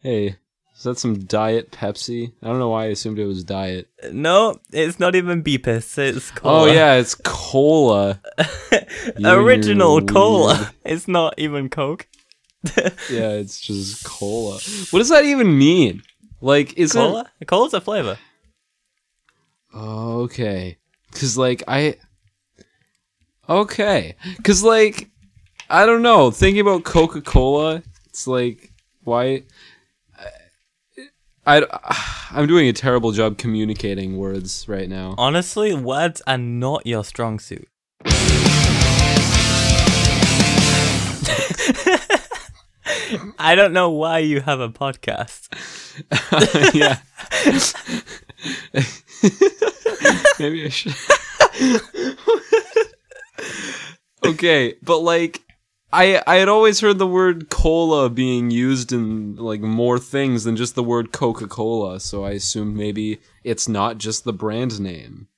Hey, is that some Diet Pepsi? I don't know why I assumed it was Diet. No, it's not even Beepus, it's Kola. Oh yeah, it's Kola. Original Kola. It's not even Coke. Yeah, it's just Kola. What does that even mean? Like, is Kola? Cola's a flavor. Okay. Cause like Okay. Cause like I don't know. Thinking about Coca-Cola, it's like why I'm doing a terrible job communicating words right now. Honestly, words are not your strong suit. I don't know why you have a podcast. Yeah. Maybe I should. Okay, but like I had always heard the word cola being used in like more things than just the word Coca-Cola, so I assumed maybe it's not just the brand name.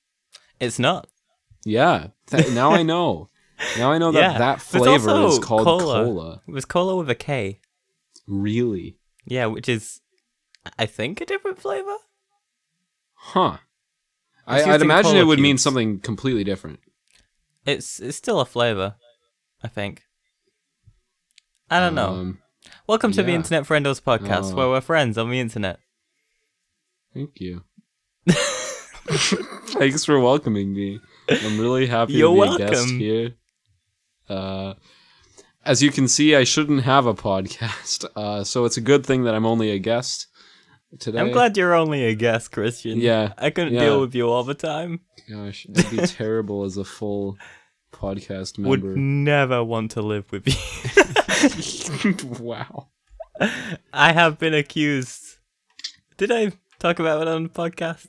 It's not. Yeah, now I know. Now I know that that flavor is called Kola. It was Kola with a K. Really? Yeah, which is, I think, a different flavor? Huh. I'd imagine Kola it would mean cubes. something completely different. It's still a flavor, I think. I don't know. Welcome to the Internet Friendos podcast, where we're friends on the internet. Thank you. Thanks for welcoming me. I'm really happy You're to be welcome. a guest here. As you can see, I shouldn't have a podcast, so it's a good thing that I'm only a guest today. I'm glad you're only a guest, Christian. Yeah. I couldn't deal with you all the time. Gosh, I'd be terrible as a full podcast member. Would never want to live with you. Wow. I have been accused. Did I talk about it on the podcast?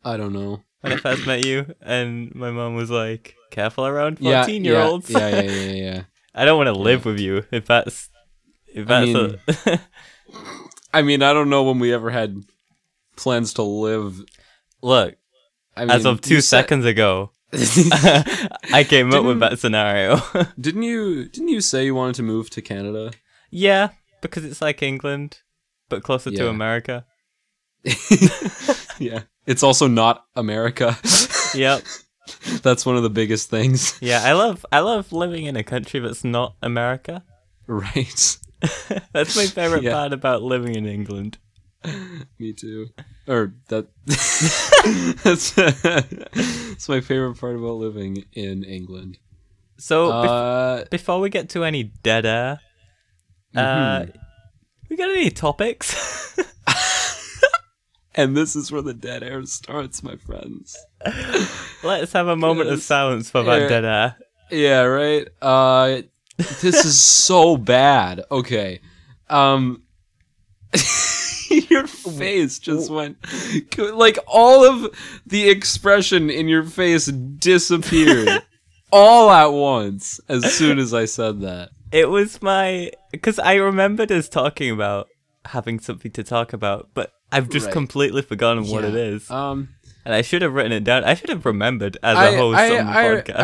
I don't know. When I first met you, and my mom was like, careful around 14-year-olds. Yeah. I don't want to live with you, if that's I mean, I don't know when we ever had plans to live. Look, as of 2 seconds ago, I came up with that scenario. Didn't you say you wanted to move to Canada? Yeah, because it's like England, but closer to America. Yeah. It's also not America. Yep. That's one of the biggest things. Yeah, I love living in a country that's not America. Right. That's my favorite part about living in England. Me too. Or that's my favorite part about living in England. So before we get to any dead air, we got any topics? And this is where the dead air starts, my friends. Let's have a moment of silence for that dead air. Yeah, right? This is so bad. Okay. Your face just went... Like, all of the expression in your face disappeared. All at once, as soon as I said that. It was because I remembered us talking about having something to talk about, but I've just completely forgotten what it is. And I should have written it down. I should have remembered as a host on the podcast.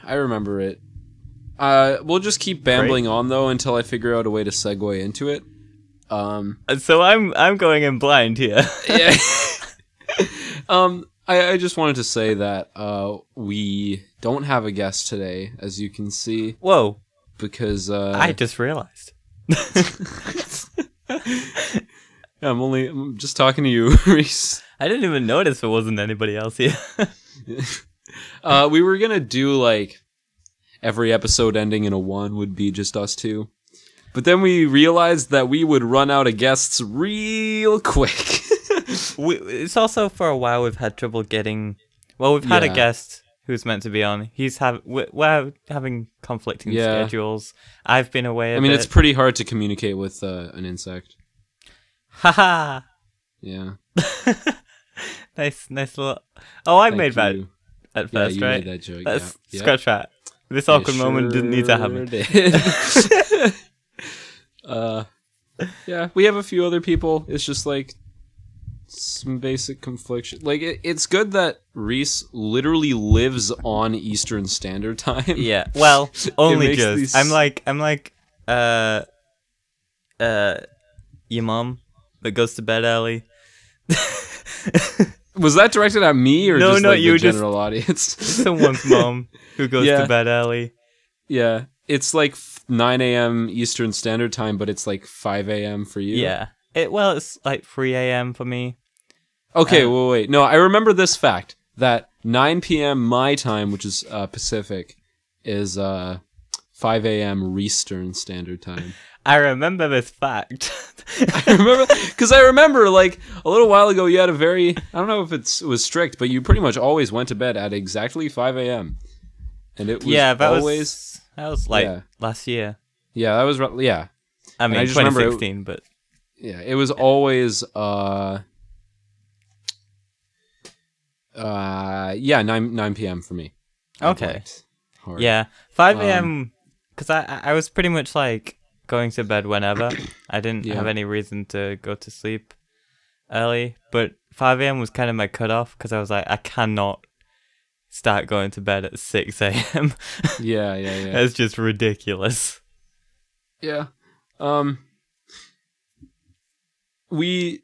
I remember it. We'll just keep bambling on though until I figure out a way to segue into it. So I'm going in blind here. Yeah. I just wanted to say that we don't have a guest today, as you can see. Whoa. Because I just realized. Yeah, I'm just talking to you, Reece. I didn't even notice there wasn't anybody else here. We were gonna do like every episode ending in a 1 would be just us two, but then we realized that we would run out of guests real quick. It's also for a while we've had trouble getting. Well, we've had a guest who's meant to be on. We're having conflicting schedules. I've been away. I mean, it's pretty hard to communicate with an insect. Haha. Yeah. Nice little. Oh, I made that at first, you right? Made that joke. Let's scratch that. This awkward moment didn't need to happen. Yeah, we have a few other people. It's just like some basic confliction. Like it's good that Reece literally lives on Eastern Standard Time. Yeah. Well, only just. I'm like your mom that goes to bed early. Was that directed at me or no, just no, like you the general audience? Someone's mom who goes to bed early. Yeah, it's like 9 a.m. Eastern Standard Time, but it's like 5 a.m. for you. Yeah. It's like 3 a.m. for me. Okay, wait. No, I remember this fact that 9 p.m. my time, which is Pacific, is 5 a.m. Eastern Standard Time. I remember this fact. I remember like a little while ago you had a very, I don't know if it was strict, but you pretty much always went to bed at exactly 5 a.m. And it was that was like last year. Yeah, that was I mean, 2016, but yeah, it was always 9 p.m. for me. Okay. Yeah, 5 a.m. because I was pretty much like going to bed whenever. I didn't have any reason to go to sleep early, but 5 a.m. was kind of my cutoff because I was like, I cannot start going to bed at 6 a.m. Yeah. That's just ridiculous. Yeah. We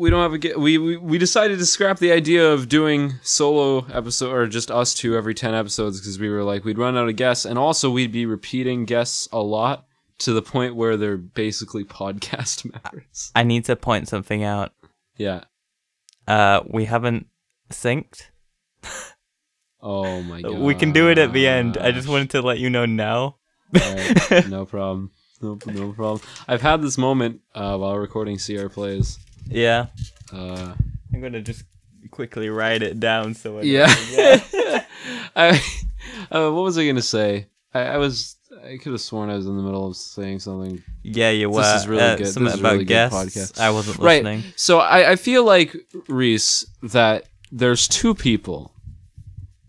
don't have we decided to scrap the idea of doing solo episode or just us two every 10 episodes because we were like we'd run out of guests, and also we'd be repeating guests a lot to the point where they're basically podcast members. I need to point something out. Yeah. We haven't synced. Oh my god. We can do it at the end. I just wanted to let you know now. Alright, no problem. No problem. I've had this moment while recording CR Plays. Yeah. I'm gonna just quickly write it down so what was I gonna say? I could have sworn I was in the middle of saying something. Yeah, you were. This is really good. Something this is about really guests. Good podcast. I wasn't listening. Right. So I feel like, Reece, that there's two people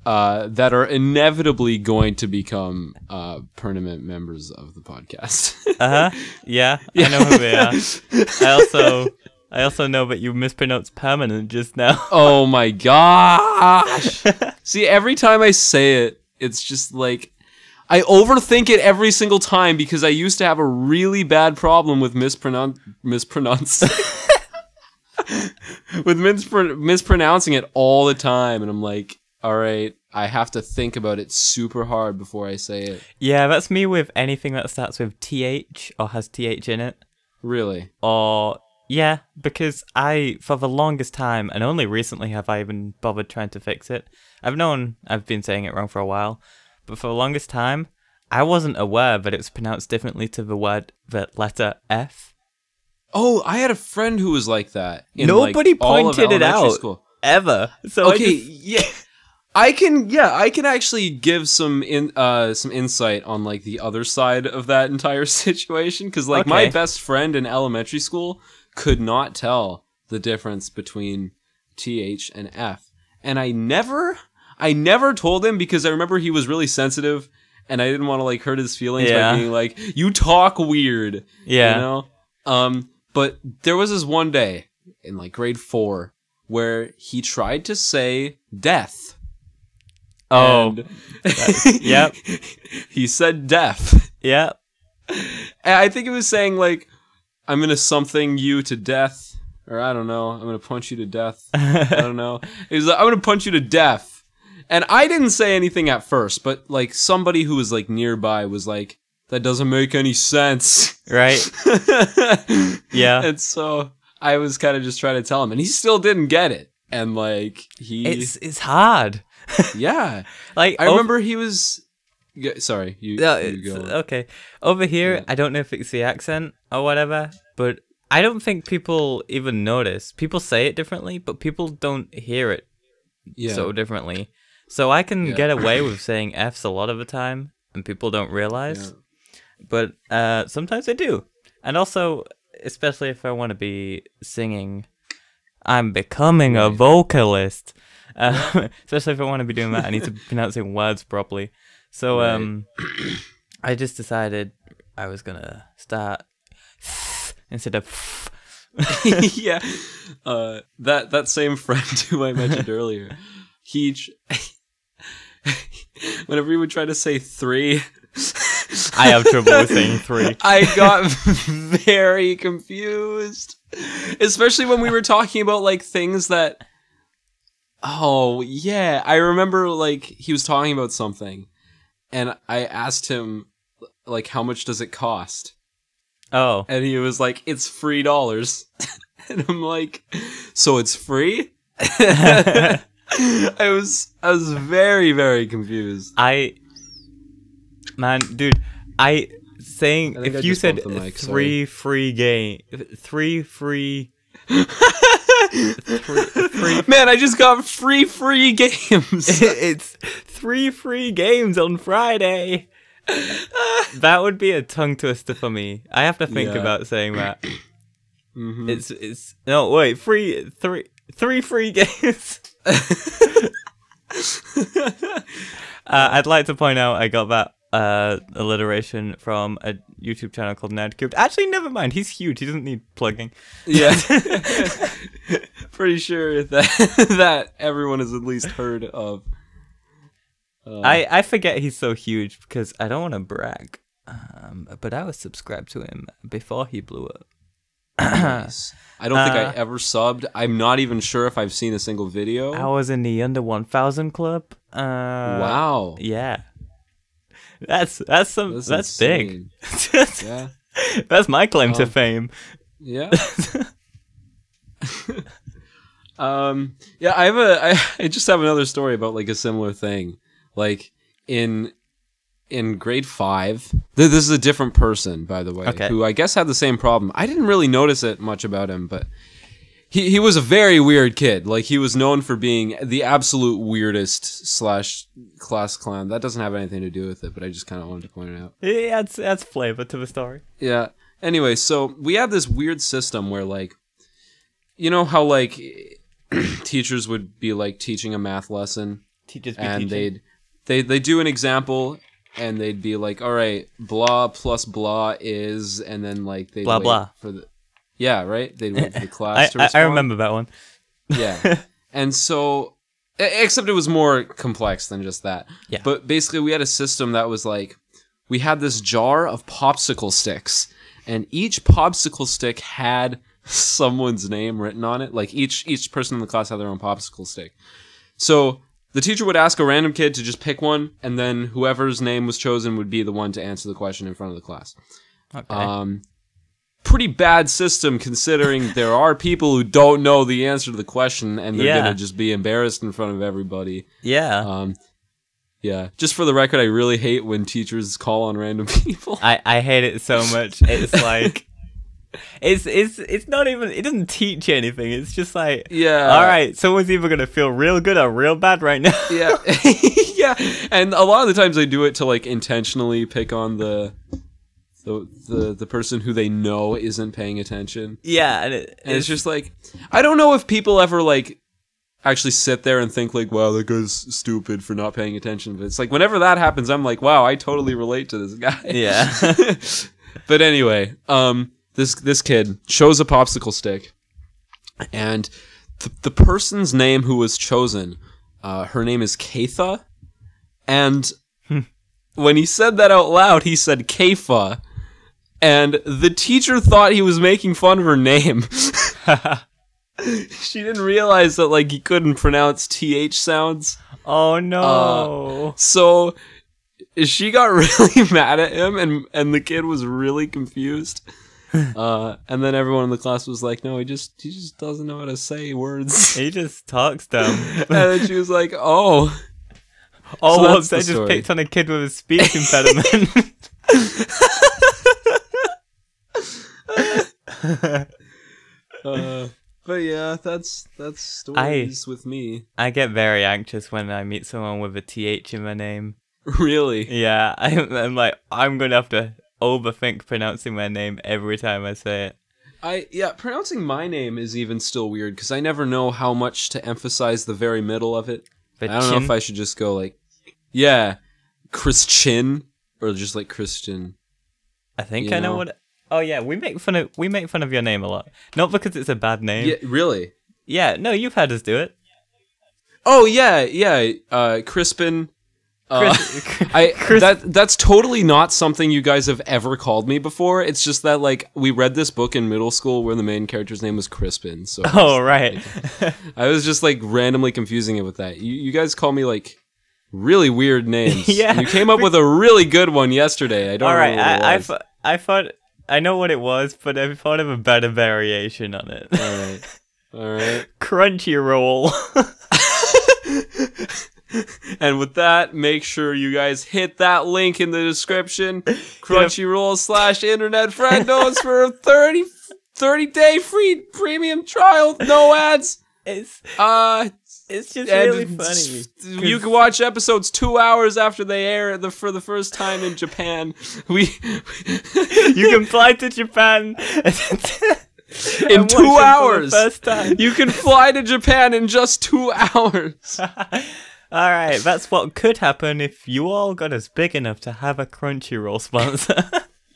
that are inevitably going to become permanent members of the podcast. Yeah. I know who they are. I also know that you mispronounced permanent just now. Oh my gosh. See, every time I say it, it's just like I overthink it every single time because I used to have a really bad problem with mispronouncing it all the time, and I'm like, all right, I have to think about it super hard before I say it. Yeah, that's me with anything that starts with TH or has TH in it. Really? Or yeah, because for the longest time, and only recently have I even bothered trying to fix it. I've been saying it wrong for a while, but for the longest time, I wasn't aware that it was pronounced differently to the letter F. Oh, I had a friend who was like that. Nobody pointed it out ever. So okay, I can actually give some insight on like the other side of that entire situation because like my best friend in elementary school could not tell the difference between TH and F, and I never told him because I remember he was really sensitive and I didn't want to like hurt his feelings by being like, you talk weird, you know. But there was this one day in like grade 4 where he tried to say death. Oh, yep. He said deaf. Yep. And I think it was saying like, I'm gonna something you to death, or I don't know. I'm gonna punch you to death. I don't know. He was like, I'm gonna punch you to death. And I didn't say anything at first, but like somebody who was like nearby was like, that doesn't make any sense. Right. Yeah. And so I was kind of just trying to tell him, and he still didn't get it. And like it's hard. Yeah. Like I remember he was sorry, you go. Okay. Over here, I don't know if it's the accent or whatever, but I don't think people even notice. People say it differently, but people don't hear it so differently. So I can get away with saying F's a lot of the time, and people don't realize. Yeah. But sometimes I do. And also, especially if I want to be singing, I'm becoming a vocalist. Especially if I want to be doing that, I need to be pronouncing words properly. So I just decided I was gonna start instead of yeah. That same friend who I mentioned earlier, he whenever he would try to say 3, I have trouble with saying 3. I got very confused. Especially when we were talking about, like, things that... Oh, yeah. I remember, like, he was talking about something. And I asked him, like, how much does it cost? Oh. And he was like, it's $3. And I'm like, so it's free? I was very, very confused. Man, dude, if you said mic, 3 free game, 3 free... Man, I just got free games. It's 3 free games on Friday. That would be a tongue twister for me. I have to think about saying that. Mm-hmm. It's no wait, three free games. I'd like to point out I got that alliteration from a YouTube channel called Nerdcubed. Actually, never mind. He's huge. He doesn't need plugging. Yeah. Pretty sure that everyone has at least heard of. I forget he's so huge because I don't want to brag. But I was subscribed to him before he blew up. Nice. I don't think I ever subbed. I'm not even sure if I've seen a single video. I was in the under 1,000 club. Wow. Yeah. That's big. Yeah. That's my claim to fame. Yeah. Yeah, I just have another story about like a similar thing. Like in grade 5, this is a different person, by the way, who I guess had the same problem. I didn't really notice it much about him, but he was a very weird kid. Like, he was known for being the absolute weirdest / class clown. That doesn't have anything to do with it, but I just kind of wanted to point it out. Yeah, adds flavor to the story. Yeah. Anyway, so we have this weird system where, like, you know how, like, teachers would be, like, teaching a math lesson? Teachers be and teaching. They'd do an example, and they'd be like, all right, blah plus blah is, and then, like, they'd blah, wait blah. for the... Yeah, right? They'd wait for the class to respond. I remember that one. Yeah. And so... Except it was more complex than just that. Yeah. But basically, we had a system that was like... We had this jar of popsicle sticks, and each popsicle stick had someone's name written on it. Like, each person in the class had their own popsicle stick. So... The teacher would ask a random kid to just pick one, and then whoever's name was chosen would be the one to answer the question in front of the class. Okay. Pretty bad system, considering there are people who don't know the answer to the question, and they're gonna just be embarrassed in front of everybody. Yeah. Yeah. Just for the record, I really hate when teachers call on random people. I hate it so much. It's like... It's not even, it doesn't teach anything. It's just like, all right, someone's either gonna feel real good or real bad right now. Yeah. Yeah. And a lot of the times they do it to like intentionally pick on the person who they know isn't paying attention. Yeah, and it's just like, I don't know if people ever like actually sit there and think like, wow, that guy's stupid for not paying attention. But it's like whenever that happens, I'm like, wow, I totally relate to this guy. Yeah. But anyway, This kid shows a popsicle stick, and the person's name who was chosen, her name is Katha, and when he said that out loud, he said Kafa, and the teacher thought he was making fun of her name. She didn't realize that like he couldn't pronounce TH sounds. Oh no! So she got really mad at him, and the kid was really confused. And then everyone in the class was like, no, he just doesn't know how to say words. He just talks dumb. And then she was like, oh, whoops, I just picked on a kid with a speech impediment. But yeah, that's stories with me. I get very anxious when I meet someone with a TH in my name. Really? Yeah, I'm like, I'm gonna have to overthink pronouncing my name every time I say it. Pronouncing my name is even still weird because I never know how much to emphasize the very middle of it. I don't know if I should just go like, Christian or just like Christian. I think I know what. Oh yeah, we make fun of your name a lot, not because it's a bad name. Yeah, really? Yeah, no, you've had us do it. Oh yeah, Crispin. That's totally not something you guys have ever called me before. It's just that like we read this book in middle school where the main character's name was Crispin. So right. Like, I was just like randomly confusing it with that. You guys call me like really weird names. Yeah, and you came up with a really good one yesterday. I don't know what it was. I thought I know what it was, but I thought of a better variation on it. All right. Crunchyroll. And with that, make sure you guys hit that link in the description. Crunchyroll/Internet Friendos for a 30-day free premium trial, no ads. It's just really funny. You can watch episodes 2 hours after they air for the first time in Japan. You can fly to Japan in 2 hours. First time. You can fly to Japan in just 2 hours. Alright, that's what could happen if you all got us big enough to have a Crunchyroll sponsor.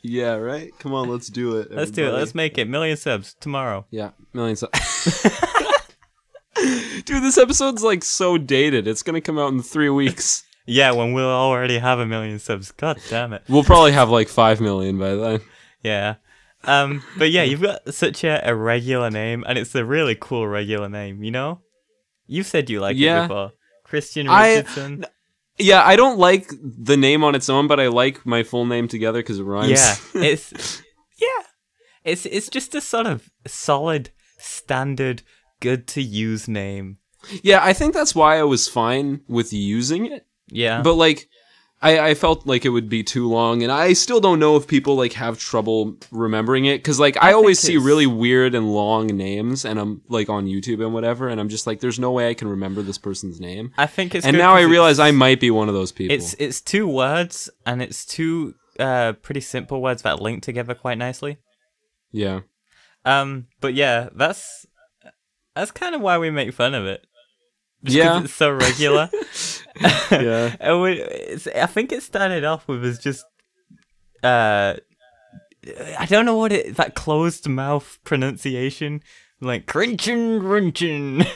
Yeah, right? Come on, let's do it. Let's do it. Let's make it. 1,000,000 subs tomorrow. Yeah, 1,000,000 subs. Dude, this episode's like so dated. It's gonna come out in 3 weeks. Yeah, when we'll already have 1,000,000 subs. God damn it. We'll probably have like 5 million by then. Yeah. But yeah, you've got such a regular name, and it's a really cool regular name, you know? You said you liked it before. Christian Richardson. Yeah, I don't like the name on its own, but I like my full name together because it rhymes. Yeah, it's just a sort of solid, standard, good to use name. Yeah, I think that's why I was fine with using it. Yeah, but like, I felt like it would be too long, and I still don't know if people like have trouble remembering it because like I always see really weird and long names, and I'm like on YouTube and whatever, and I'm just like, there's no way I can remember this person's name. I think it's and now I realize I might be one of those people. It's 2 words, and it's 2 pretty simple words that link together quite nicely. Yeah. But yeah, that's kind of why we make fun of it. Just yeah, it's so regular. Yeah, I think it started off with as just I don't know what that closed mouth pronunciation, like crinchin.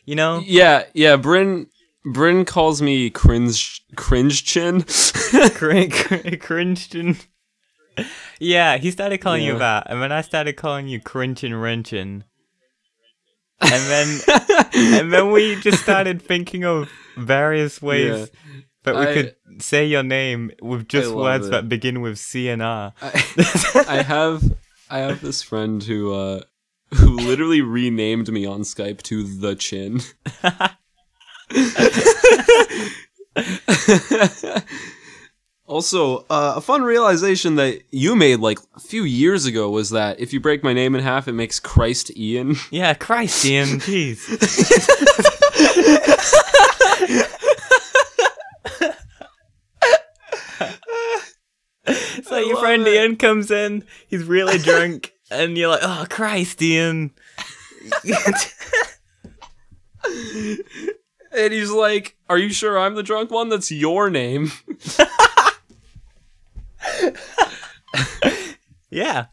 You know? Yeah. Bryn calls me cringe chin. Cringe chin. Yeah, he started calling you that, and then I started calling you crinchin wrenchin. And then we just started thinking of various ways that we could say your name with just words that begin with C and R. I have this friend who literally renamed me on Skype to The Chin. Also, a fun realization that you made like a few years ago was that if you break my name in half, it makes Christ Ian. Yeah, Christ Ian, jeez. So your friend Ian comes in, he's really drunk, and you're like, oh, Christ Ian. And he's like, are you sure I'm the drunk one? That's your name. Yeah.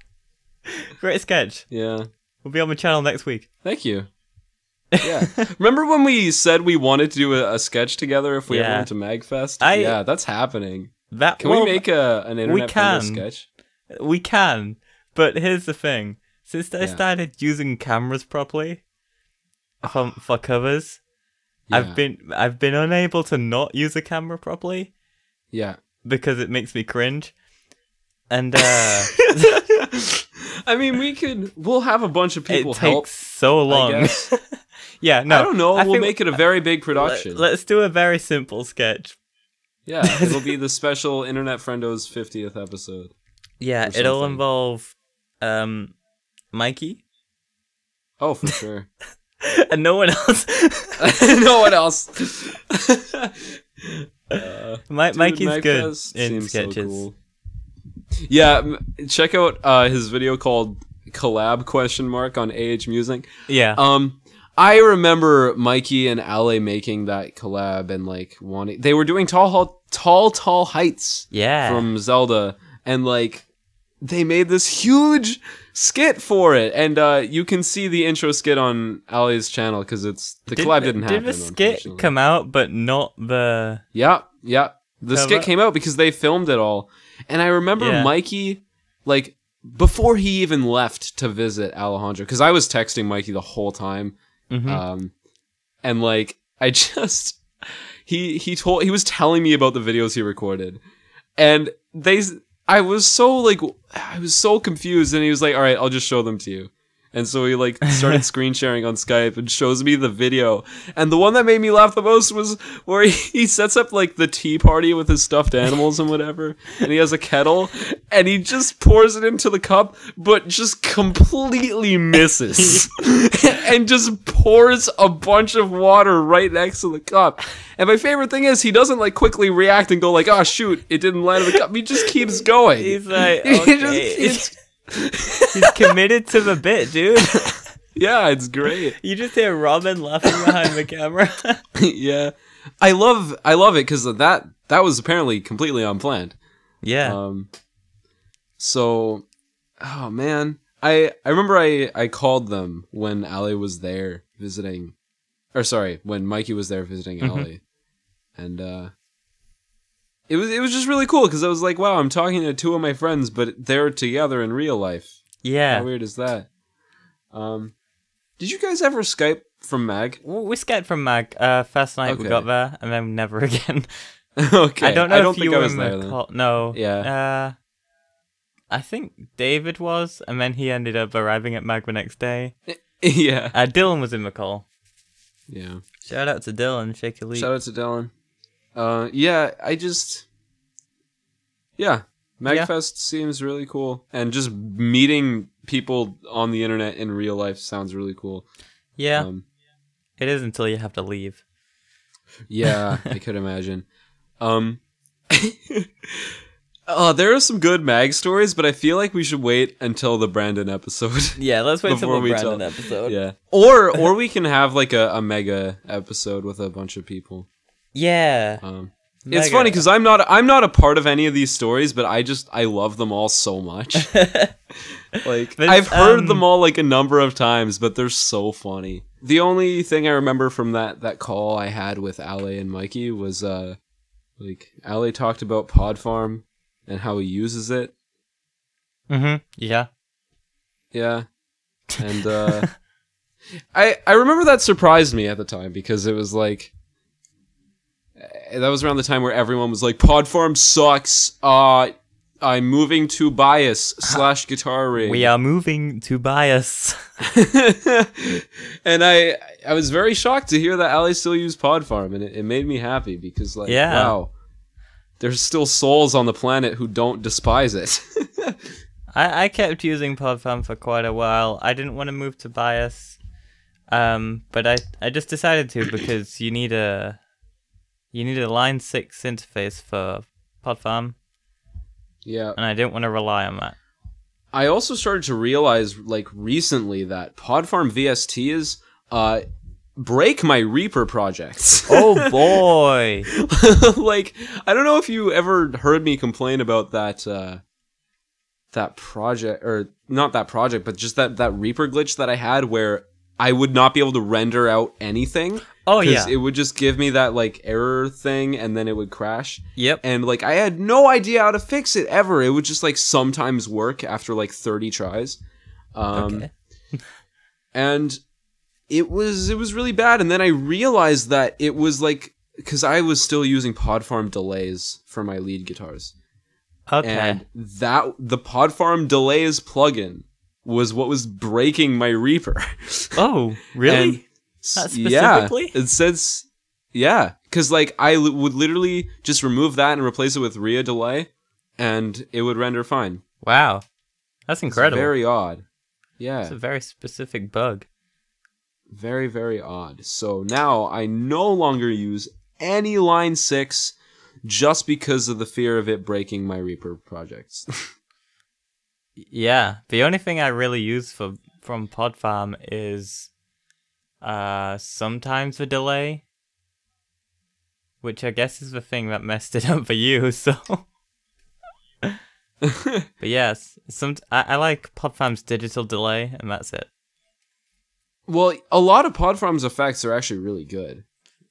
Great sketch. Yeah. We'll be on the channel next week. Thank you. Yeah. Remember when we said we wanted to do a sketch together if we ever went to MagFest? Yeah, that's happening. Can we make an Internet Friendos sketch? We can. But here's the thing. Since I started using cameras properly for covers, I've been unable to not use a camera properly. Yeah. Because it makes me cringe. And I mean, we'll have a bunch of people help. It takes so long. Yeah, no. I don't know. We'll make it a very big production. Let's do a very simple sketch. Yeah, it'll be the special Internet Friendos 50th episode. Yeah, it'll involve Mikey. Oh, for sure. And no one else. No one else. Mikey's good in sketches. So cool. Yeah, check out his video called collab ? On AH Music. Yeah. I remember Mikey and Ale making that collab and like they were doing Tall Heights. Yeah. From Zelda, and like they made this huge skit for it, and you can see the intro skit on Ali's channel because the collab didn't happen. Did the skit come out, but not the? Yeah. The skit came out because they filmed it all, and I remember Mikey, like before he even left to visit Alejandro, because I was texting Mikey the whole time, and like I just he was telling me about the videos he recorded, and I was so confused, and he was like, all right, I'll just show them to you. And so he like started screen sharing on Skype and shows me the video. And the one that made me laugh the most was where he sets up like the tea party with his stuffed animals and whatever. And he has a kettle and he just pours it into the cup, but just completely misses and just pours a bunch of water right next to the cup. And my favorite thing is he doesn't like quickly react and go like, oh shoot, it didn't land in the cup. He just keeps going. He's like, okay. He's committed to the bit, dude. Yeah, it's great. You just hear Robin laughing behind the camera. Yeah, I love it because that was apparently completely unplanned. Yeah. So, oh man, I remember I called them when Ali was there visiting, or sorry, when Mikey was there visiting Ali, and It was just really cool because I was like, wow, I'm talking to two of my friends, but they're together in real life. Yeah. How weird is that? Did you guys ever Skype from Mag? We Skyped from Mag. First night we got there, and then never again. Okay. I don't know if you think I were was in there the then. call. No. Yeah. I think David was, and then he ended up arriving at Mag the next day. Yeah. Dylan was in the call. Yeah. Shout out to Dylan. Shake your leaf. Shout out to Dylan. MagFest seems really cool, and just meeting people on the internet in real life sounds really cool. Yeah, it is until you have to leave. Yeah, I could imagine. There are some good Mag stories, but I feel like we should wait until the Brandon episode. Yeah, let's wait till the Brandon episode. Yeah, or we can have like a mega episode with a bunch of people. Yeah. It's funny because I'm not a part of any of these stories, but I love them all so much. Like I've heard them all like a number of times, but they're so funny. The only thing I remember from that call I had with Ale and Mikey was like Ale talked about Pod Farm and how he uses it. Yeah. Yeah. And I remember that surprised me at the time because it was like that was around the time where everyone was like, Pod Farm sucks. I'm moving to Bias / Guitar Rig. We are moving to Bias. And I was very shocked to hear that Ali still used Pod Farm, and it made me happy because like, wow, there's still souls on the planet who don't despise it. I kept using Pod Farm for quite a while. I didn't want to move to Bias, but I just decided to because you need a Line 6 interface for Pod Farm. Yeah. And I didn't want to rely on that. I also started to realize, like, recently that Pod Farm VSTs break my Reaper projects. Oh, boy. Like, I don't know if you ever heard me complain about that project, or not that project, but just that Reaper glitch that I had where I would not be able to render out anything. Oh, yeah. It would just give me that, like, error thing, and then it would crash. Yep. And, like, I had no idea how to fix it, ever. It would just, like, sometimes work after, like, 30 tries. Okay. And it was really bad, and then I realized that it was, like, because I was still using Pod Farm delays for my lead guitars. Okay. And the Pod Farm delays plugin was what was breaking my Reaper. Oh, really? And that specifically? Yeah, it says, yeah, because like I would literally just remove that and replace it with Rhea delay, and it would render fine. Wow, that's incredible. It's very odd. Yeah, it's a very specific bug. Very, very odd. So now I no longer use any Line 6 just because of the fear of it breaking my Reaper projects. Yeah, the only thing I really use from Pod Farm is sometimes the delay, which I guess is the thing that messed it up for you. So But yes, I like Podfarm's digital delay, and that's it. Well, a lot of Podfarm's effects are actually really good.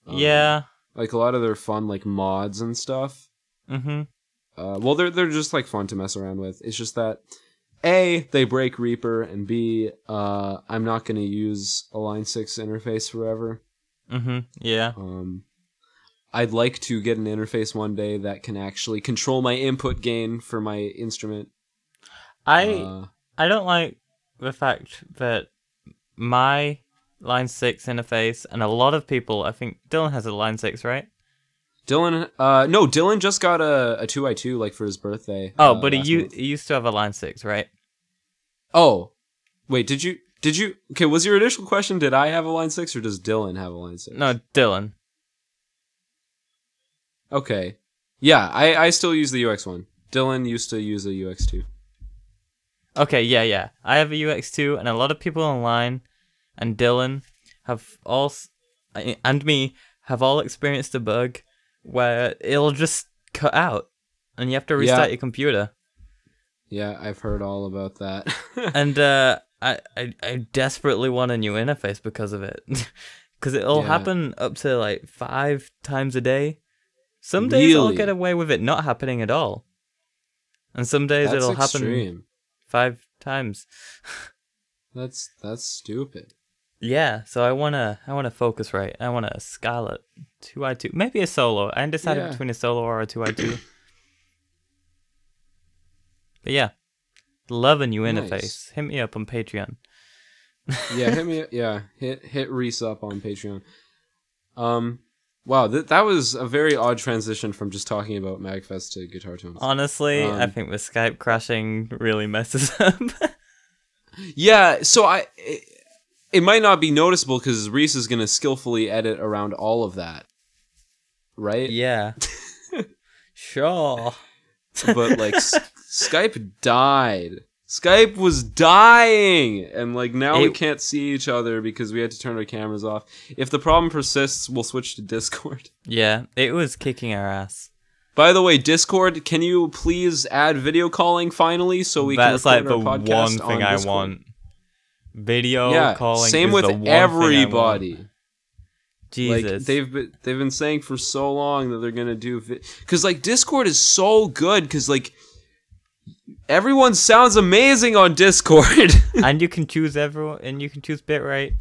Yeah. Like a lot of their fun like mods and stuff. Mm-hmm. Well, they're just like fun to mess around with. It's just that A, they break Reaper, and B, I'm not gonna use a Line 6 interface forever. Mm-hmm. Yeah. I'd like to get an interface one day that can actually control my input gain for my instrument. I don't like the fact that my Line 6 interface, and a lot of people, I think Dylan has a Line 6, right? Dylan, no, Dylan just got a 2i2 like for his birthday. Oh, but he used to have a Line 6, right? Oh, wait, did you? Okay, was your initial question, did I have a Line 6 or does Dylan have a Line 6? No, Dylan. Okay. Yeah, I still use the UX1. Dylan used to use a UX2. Okay, yeah. I have a UX2, and a lot of people online, and Dylan, and me, have all experienced a bug where it'll just cut out, and you have to restart your computer. Yeah, I've heard all about that. And I desperately want a new interface because of it. Because it'll happen up to like 5 times a day. Some days I'll get away with it not happening at all. And some days it'll happen 5 times. That's stupid. Yeah, so I wanna Focusrite right. I want a Scarlett 2i2, maybe a Solo. I ain't decided between a Solo or a 2i2. But yeah, love a new interface. Hit me up on Patreon. Yeah, hit me. Yeah, hit Reece up on Patreon. Wow, that was a very odd transition from just talking about MagFest to Guitar Tones. Honestly, I think the Skype crashing really messes up. Yeah, so it might not be noticeable because Reece is gonna skillfully edit around all of that, right? Yeah. Sure. But like Skype died. Skype was dying, and like now we can't see each other because we had to turn our cameras off. If the problem persists, we'll switch to Discord. Yeah, it was kicking our ass. By the way, Discord, can you please add video calling finally so we can record our podcast on Discord? That's like the one thing I want. Video calling. Same with everybody. Jesus, like they've been saying for so long that they're gonna do because like Discord is so good because like. Everyone sounds amazing on Discord. And you can choose everyone, and you can choose bitrate.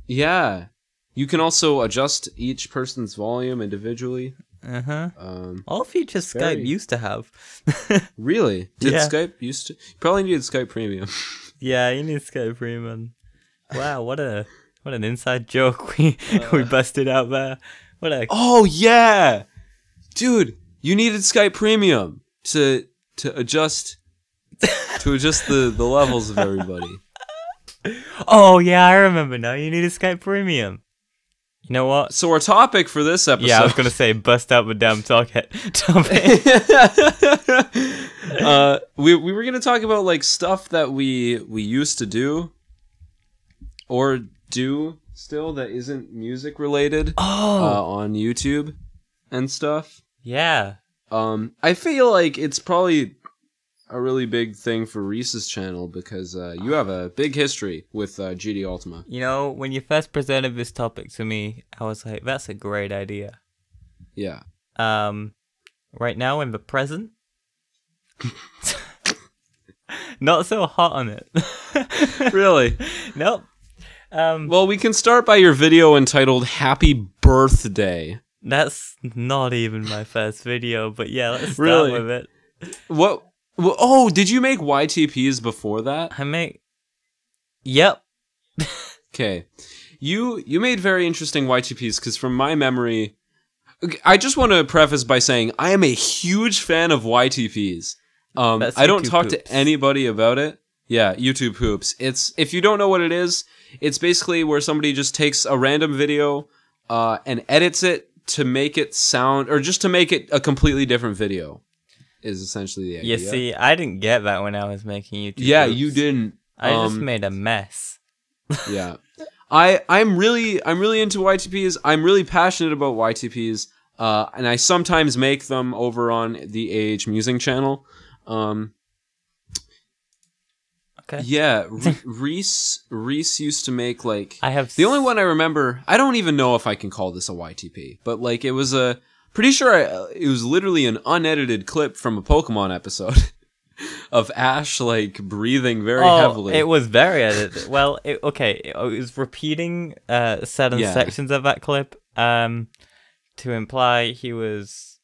Yeah. You can also adjust each person's volume individually. Uh-huh. All features Skype used to have. Really? Did Skype used to? You probably needed Skype Premium. Yeah, you need Skype Premium. Wow, what an inside joke we busted out there. Oh yeah! Dude, you needed Skype Premium to adjust the levels of everybody. Oh yeah, I remember now. You need a Skype Premium. You know what? So our topic for this episode... Yeah, I was gonna say bust out the damn topic. We were gonna talk about like stuff that we used to do or do still that isn't music related on YouTube and stuff. Yeah. I feel like it's probably a really big thing for Reece's channel because you have a big history with GD Ultima. You know, when you first presented this topic to me, I was like, that's a great idea. Yeah. Right now in the present, not so hot on it. Really? Nope. Well, we can start by your video entitled Happy Birthday. That's not even my first video, but yeah, let's start with it. What? Oh, did you make YTPs before that? Yep. Okay. You made very interesting YTPs because from my memory, I just want to preface by saying I am a huge fan of YTPs. I don't talk to anybody about it. Yeah, YouTube Hoops. If you don't know what it is, it's basically where somebody just takes a random video and edits it to make it sound, or just to make it a completely different video, is essentially the idea. You see, I didn't get that when I was making YouTube. Yeah, you didn't. I just made a mess. Yeah. I'm really into YTPs. I'm really passionate about YTPs. And I sometimes make them over on the AH Musing channel. Okay. Yeah, Reece used to make like the only one I remember. I don't even know if I can call this a YTP, but like it was pretty sure it was literally an unedited clip from a Pokemon episode of Ash like breathing very heavily. It was very edited. Well, it was repeating certain sections of that clip to imply he was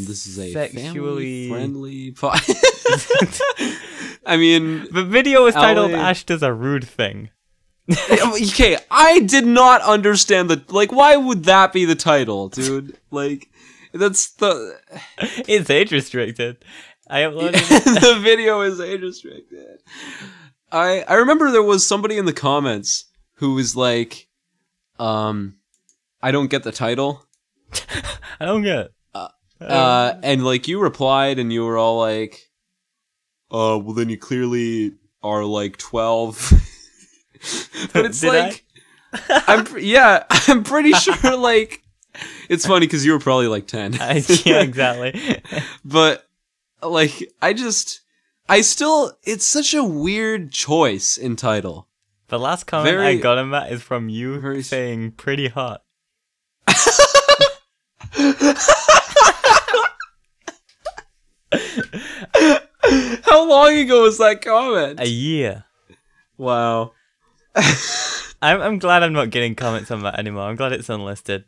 this is a sexually family-friendly I mean, the video was titled "Ash Does a Rude Thing." Okay, I did not understand why would that be the title, dude? Like, that's the... It's age restricted. I uploaded the video is age restricted. I remember there was somebody in the comments who was like, I don't get the title. I don't get it. And like you replied and you were all like, well then you clearly are like 12. But it's like, I'm pretty sure like, it's funny because you were probably like 10. Yeah, exactly. But like, it's such a weird choice in title. The last comment I got on that is from you saying pretty hot. How long ago was that comment? A year. Wow. I'm glad I'm not getting comments on that anymore. I'm glad it's unlisted.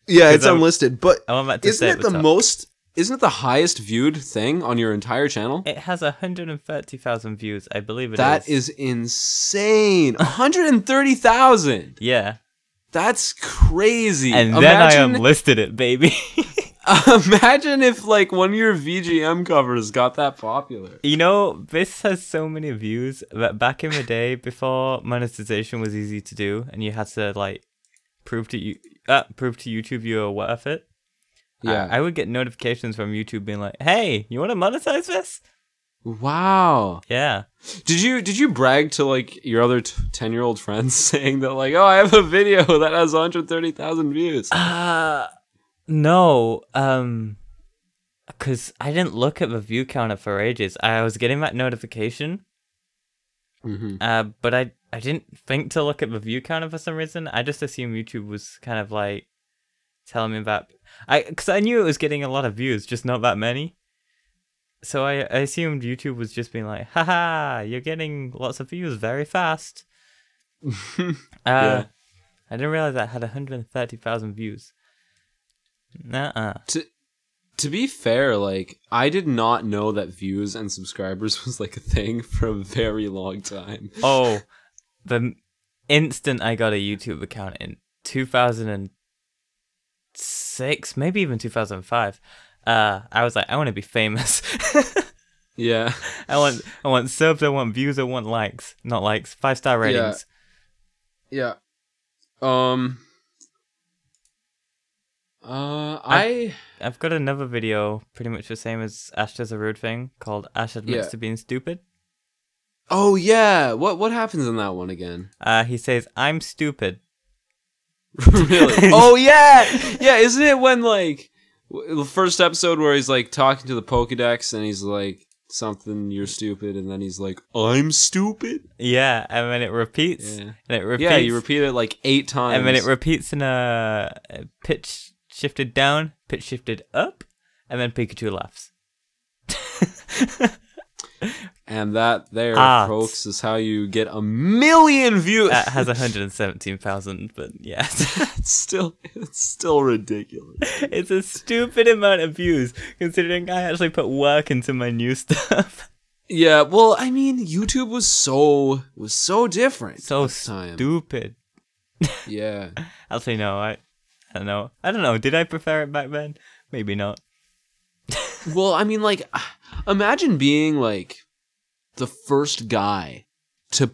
Yeah, it's unlisted, but I want that to isn't it the highest viewed thing on your entire channel? It has 130,000 views, I believe it is. That is insane. 130,000. Yeah. That's crazy. And then I unlisted it, baby. Imagine if like one of your VGM covers got that popular. You know, this has so many views that back in the day, before monetization was easy to do, and you had to like prove to YouTube you were worth it. Yeah, I would get notifications from YouTube being like, "Hey, you want to monetize this?" Wow. Yeah. Did you brag to like your other 10-year-old friends saying that like, oh, I have a video that has 130,000 views? No, because I didn't look at the view counter for ages. I was getting that notification, but I didn't think to look at the view counter for some reason. I just assumed YouTube was kind of like telling me that because I knew it was getting a lot of views, just not that many. So I assumed YouTube was just being like, haha, you're getting lots of views very fast. Yeah. I didn't realize that had 130,000 views. Nuh-uh. To be fair, like, I did not know that views and subscribers was like a thing for a very long time. Oh, the instant I got a YouTube account in 2006, maybe even 2005, I was like, I want to be famous. Yeah. I want subs, I want views, I want likes. Not likes, 5-star ratings. Yeah. I've got another video pretty much the same as Ash Does a Rude Thing called Ash Admits to Being Stupid. Oh yeah, what happens in that one again? He says, I'm stupid. Really? Oh yeah! Yeah, isn't it when like the first episode where he's like talking to the Pokedex and he's like something, you're stupid, and then he's like, I'm stupid? Yeah, and then it repeats. Yeah. And it repeats. Yeah, you repeat it like 8 times. And then it repeats in a pitch shifted down, pitch shifted up, and then Pikachu laughs. And that there, folks, is how you get 1 million views. That has 117,000, but yeah. it's still ridiculous. It's a stupid amount of views, considering I actually put work into my new stuff. Yeah, well, I mean, YouTube was so different. So stupid. Yeah. Actually, no, I don't know. Did I prefer it back then? Maybe not. Well, I mean, like, imagine being like the first guy to,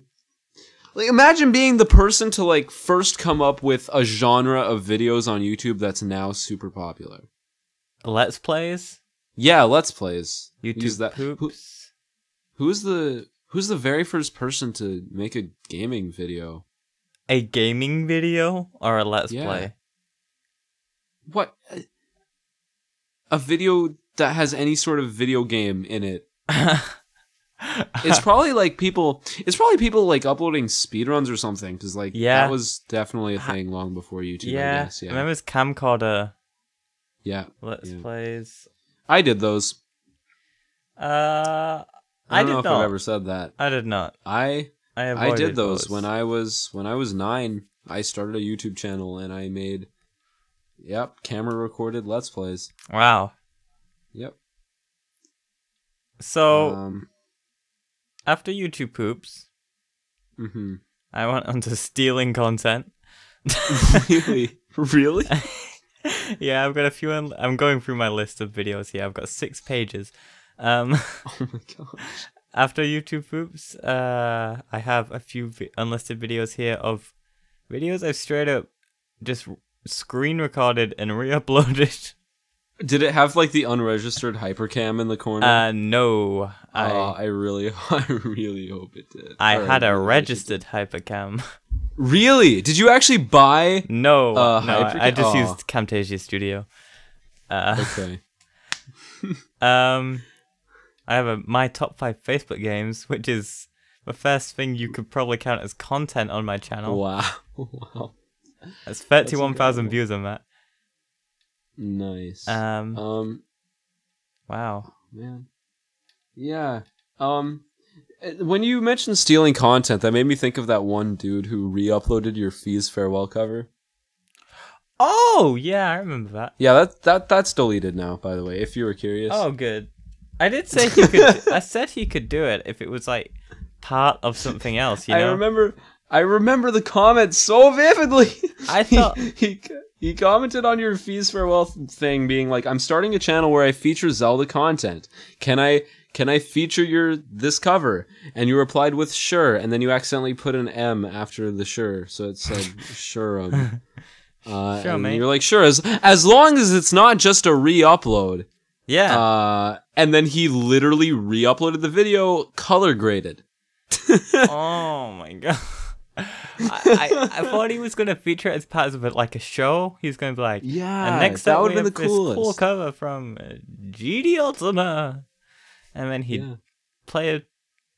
like, imagine being the person to like first come up with a genre of videos on YouTube that's now super popular. Let's plays? Yeah, let's plays. YouTube that. Poops. Who's the very first person to make a gaming video? A gaming video or a let's play? what? A video that has any sort of video game in it. It's probably like people. It's probably people like uploading speedruns or something. Because like that was definitely a thing long before YouTube. I guess. Yeah. I remember camcorder. Yeah. Let's plays. I did those. I don't did know if not. I've ever said that. I did not. I did those those when I was 9. I started a YouTube channel and I made camera recorded Let's Plays. Wow. Yep. So after YouTube poops, mm-hmm. I went on to stealing content. Really? Yeah, I've got a few. I'm going through my list of videos here. I've got 6 pages. Oh my gosh. After YouTube poops, I have a few unlisted videos here of videos I've straight up just screen recorded and re-uploaded. Did it have like the unregistered hypercam in the corner? No. I really hope it did. I had a registered hypercam. Really? Did you actually buy? No, I just used Camtasia Studio. Okay. I have my top 5 Facebook games, which is the first thing you could probably count as content on my channel. Wow. That's 31,000 views on that. Nice. Wow. Man. Yeah. When you mentioned stealing content, that made me think of that one dude who re-uploaded your Fees Farewell cover. Oh, yeah, I remember that. Yeah, that's deleted now, by the way, if you were curious. Oh, good. I did say he could. I said he could do it if it was like part of something else. You know. I remember the comments so vividly. I thought he commented on your Fees Farewell thing, being like, "I'm starting a channel where I feature Zelda content. Can I feature this cover?" And you replied with "sure," and then you accidentally put an M after the "sure," so it said "sure." Sure, mate. You're like, "Sure, as long as it's not just a re-upload." Yeah. And then he literally re-uploaded the video color graded. Oh my god. I thought he was gonna feature it as part of like a show. He was gonna be like, yeah, and next that up would we have have been the this coolest. cool cover from GD Ultima, and then he'd play a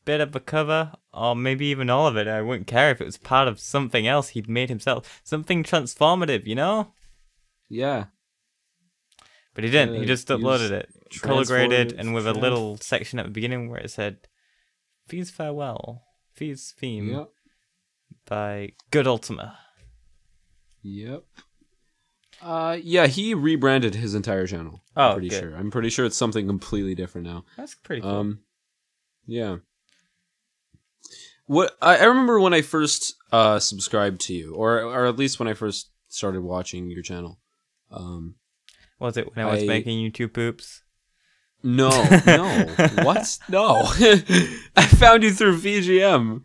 bit of a cover, or maybe even all of it. I wouldn't care if it was part of something else he'd made himself, something transformative, you know? Yeah. But he didn't. He just uploaded it, color graded, and with a little section at the beginning where it said, "Fees Farewell, Fees Theme by Good Ultima." Yep. Yeah, he rebranded his entire channel. Oh, sure. I'm pretty sure it's something completely different now. That's pretty cool. Yeah. What I remember when I first subscribed to you, or at least when I first started watching your channel. Was it when I was making YouTube poops? No. What? No. I found you through VGM.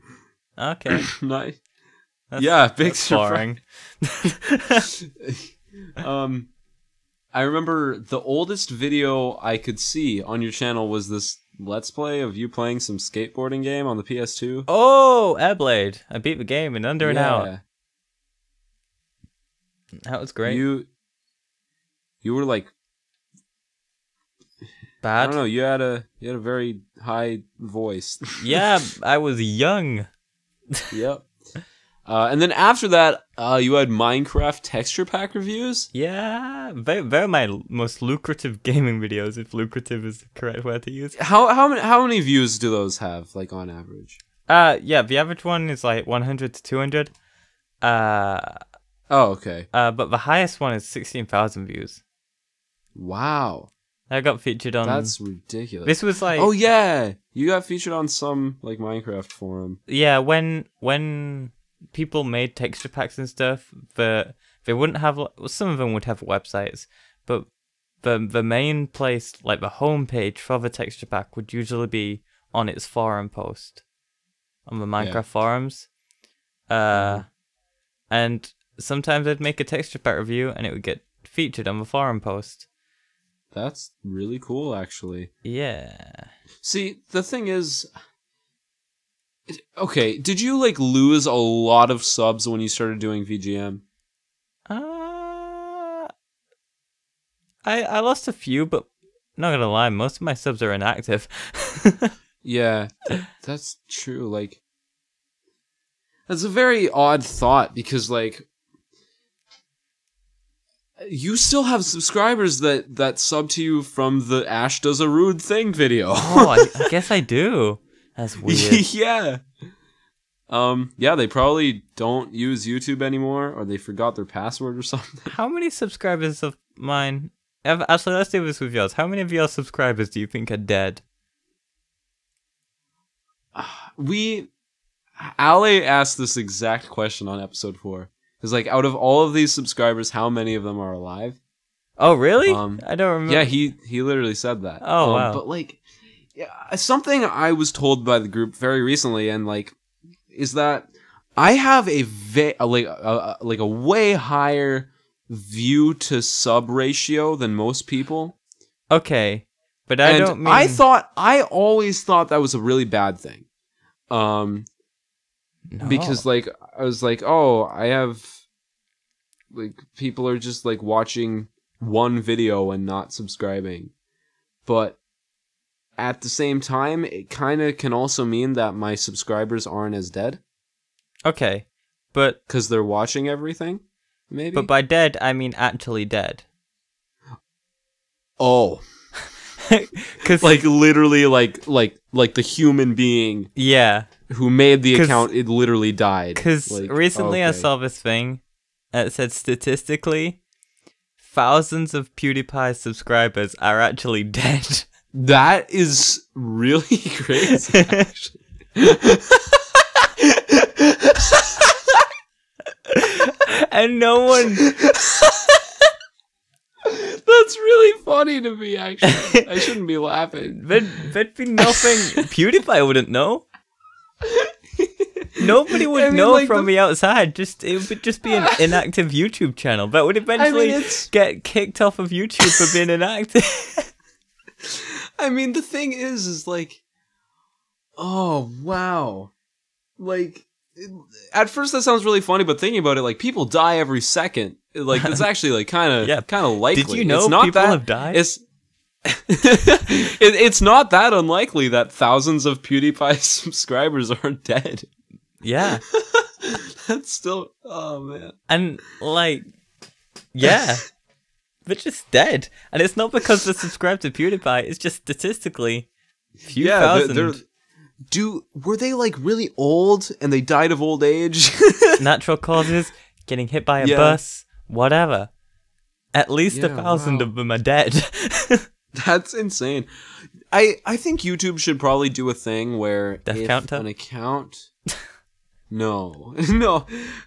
Okay. Nice. Big that's boring. I remember the oldest video I could see on your channel was this Let's Play of you playing some skateboarding game on the PS2. Oh, Airblade! I beat the game in under an hour. That was great. You were like bad. I don't know. You had a very high voice. Yeah, I was young. Yep. And then after that, you had Minecraft texture pack reviews. Yeah, they're my most lucrative gaming videos, if lucrative is the correct word to use. How many views do those have, like on average? Yeah, the average one is like 100 to 200. Oh, okay. But the highest one is 16,000 views. Wow. I got featured on. That's ridiculous. This was like. Oh yeah, you got featured on some like Minecraft forum. Yeah, when people made texture packs and stuff, they wouldn't have. Some of them would have websites, but the main place, like the home page for the texture pack, would usually be on its forum post, on the Minecraft forums. And sometimes I'd make a texture pack review, and it would get featured on the forum post. That's really cool, actually. Yeah. See, the thing is, okay, did you like lose a lot of subs when you started doing VGM? I lost a few, but not gonna lie, most of my subs are inactive. Yeah, that's true. Like, that's a very odd thought because, like, you still have subscribers that sub to you from the Ash Does a Rude Thing video. Oh, I guess I do. That's weird. Yeah. Yeah, they probably don't use YouTube anymore, or they forgot their password or something. How many subscribers of mine... Actually, let's do this with yours. How many of your subscribers do you think are dead? Ale asked this exact question on episode 4. It's like, out of all of these subscribers, how many of them are alive? Oh, really? I don't remember. Yeah, he literally said that. Oh, wow. But, like, yeah, something I was told by the group very recently, and, like, is that I have a way higher view to sub ratio than most people. Okay, but I don't mean... I always thought that was a really bad thing. No. Because, like, I was like, oh, I have, like, people are just, like, watching one video and not subscribing. But at the same time, it kind of can also mean that my subscribers aren't as dead. Okay, but... Because they're watching everything, maybe? But by dead, I mean actually dead. Oh. Cause, like, literally, like the human being... Yeah. Who made the account, it literally died. Because like, recently I saw this thing that said statistically, thousands of PewDiePie's subscribers are actually dead. That is really crazy, actually. And no one... That's really funny to me, actually. I shouldn't be laughing. There'd be nothing... PewDiePie wouldn't know. Nobody would know like from the outside. It would just be an inactive YouTube channel that would eventually get kicked off of YouTube for being inactive. I mean, the thing is like, oh wow, like at first that sounds really funny, but thinking about it, like people die every second. Like it's actually like kind of likely. Did you know it's not people that, have died? It's not that unlikely that thousands of PewDiePie subscribers are dead. Yeah. That's still... Oh, man. And, like... Yeah. They're just dead. And it's not because they're subscribed to PewDiePie. It's just statistically... Few thousand. Were they, like, really old and they died of old age? Natural causes, getting hit by a bus, whatever. At least 1,000 of them are dead. That's insane. I think YouTube should probably do a thing where an account... No.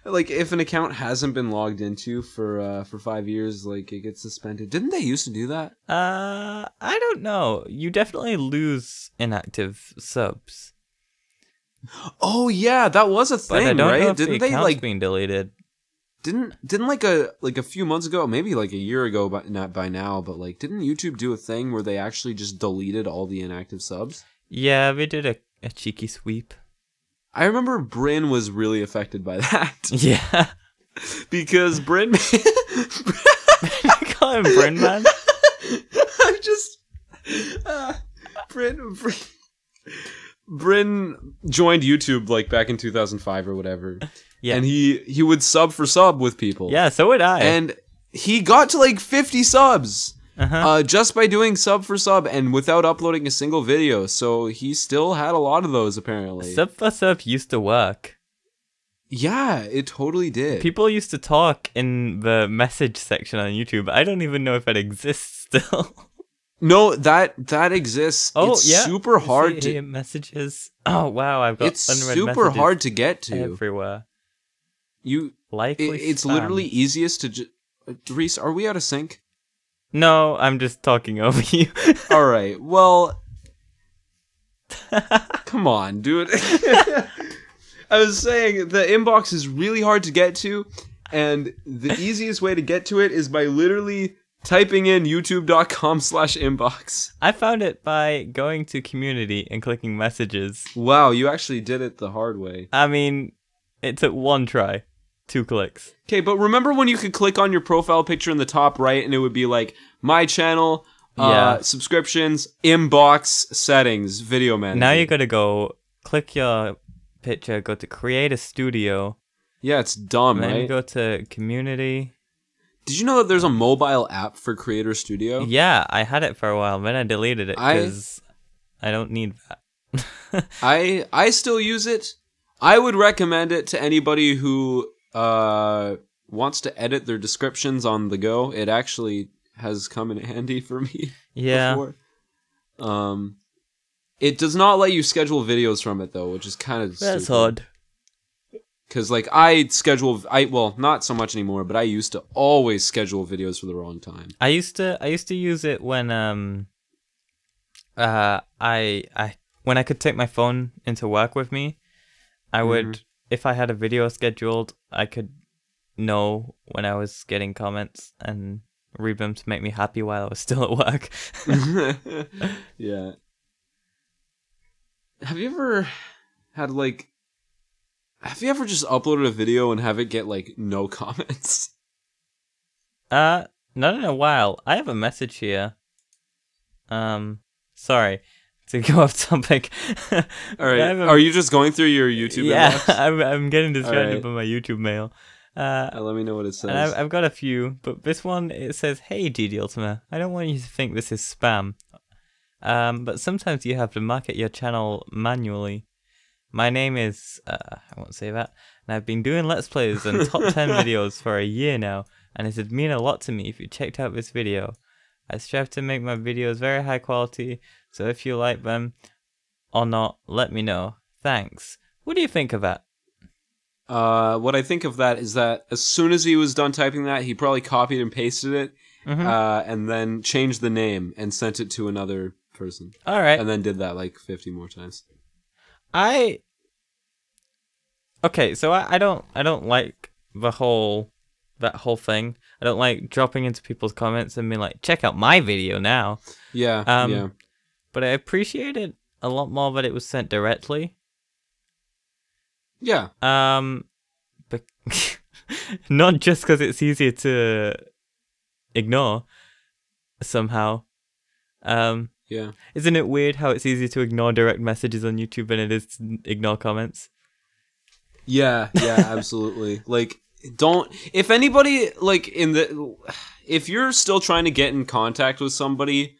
Like, if an account hasn't been logged into for 5 years, like, it gets suspended. Didn't they used to do that? I don't know. You definitely lose inactive subs. Oh, yeah, that was a thing, but I don't right? know if Didn't the they, account's being deleted. Didn't like a few months ago, maybe like a year ago, but not by now, but like, didn't YouTube do a thing where they actually just deleted all the inactive subs? Yeah, they did a cheeky sweep. I remember Bryn was really affected by that. Yeah. Because Bryn... Call him Bryn, man? I just... Bryn joined YouTube like back in 2005 or whatever. Yeah. And he would sub for sub with people. Yeah, so would I. And he got to like 50 subs. Just by doing sub for sub and without uploading a single video. So he still had a lot of those, apparently. Sub for sub used to work. Yeah, it totally did. People used to talk in the message section on YouTube. I don't even know if it exists still. No, that exists. Oh, it's super hard to... Messages. Oh, wow, I've got it's super hard to get to. Everywhere. It's literally easiest to... Reece, are we out of sync? No, I'm just talking over you. All right. Well, come on, dude. I was saying the inbox is really hard to get to, and the easiest way to get to it is by literally typing in youtube.com/inbox. I found it by going to community and clicking messages. Wow, you actually did it the hard way. I mean, it took 1 try. 2 clicks. Okay, but remember when you could click on your profile picture in the top right and it would be like my channel, subscriptions, inbox settings, video manager. Now you gotta go click your picture, go to create a studio. Yeah, it's dumb, and then right? Go to community. Did you know that there's a mobile app for Creator Studio? Yeah, I had it for a while, then I deleted it because I don't need that. I still use it. I would recommend it to anybody who wants to edit their descriptions on the go. It actually has come in handy for me before. It does not let you schedule videos from it, though, which is kind of That's stupid. odd. Because, like, well, not so much anymore, but I used to always schedule videos for the wrong time. I used to use it when when I could take my phone into work with me. I would, if I had a video scheduled, I could know when I was getting comments and read them to make me happy while I was still at work. Yeah. Have you ever had, like... Have you ever just uploaded a video and have it get, like, no comments? Not in a while. I have a message here. Sorry. To go off topic. Alright. Are you just going through your YouTube inbox? I'm getting distracted right. by my YouTube mail. Let me know what it says. And I've got a few, but this one, it says, "Hey, DD Ultima, I don't want you to think this is spam. But sometimes you have to market your channel manually. My name is, I won't say that, and I've been doing Let's Plays and top 10 videos for a year now, and it'd mean a lot to me if you checked out this video. I strive to make my videos very high quality, so if you like them or not, let me know. Thanks." What do you think of that? What I think of that is that as soon as he was done typing that, he probably copied and pasted it, and then changed the name and sent it to another person. All right. And then did that like 50 more times. Okay, so I don't like that whole thing. I don't like dropping into people's comments and being like, "Check out my video now." Yeah. Yeah. But I appreciate it a lot more that it was sent directly. Yeah. But not just because it's easier to ignore somehow. Yeah. Isn't it weird how it's easier to ignore direct messages on YouTube than it is to ignore comments? Yeah, absolutely. Like, if anybody, like, if you're still trying to get in contact with somebody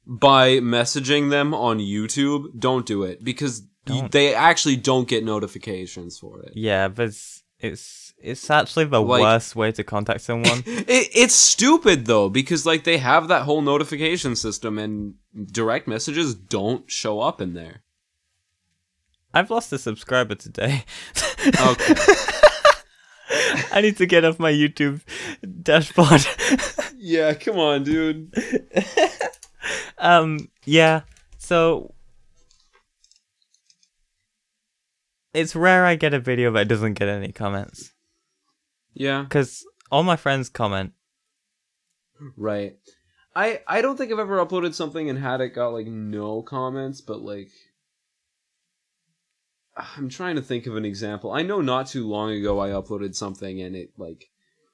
by messaging them on YouTube, don't do it, because they actually don't get notifications for it. Yeah, but it's actually the worst way to contact someone. It's stupid, though, because, like, they have that whole notification system, and direct messages don't show up in there. I've lost a subscriber today. Okay. I need to get off my YouTube dashboard. Yeah, come on, dude. Yeah, so... It's rare I get a video that doesn't get any comments. Yeah. Because all my friends comment. Right. I don't think I've ever uploaded something and had it got, like, no comments, but, like... I'm trying to think of an example. I know not too long ago I uploaded something and it, like,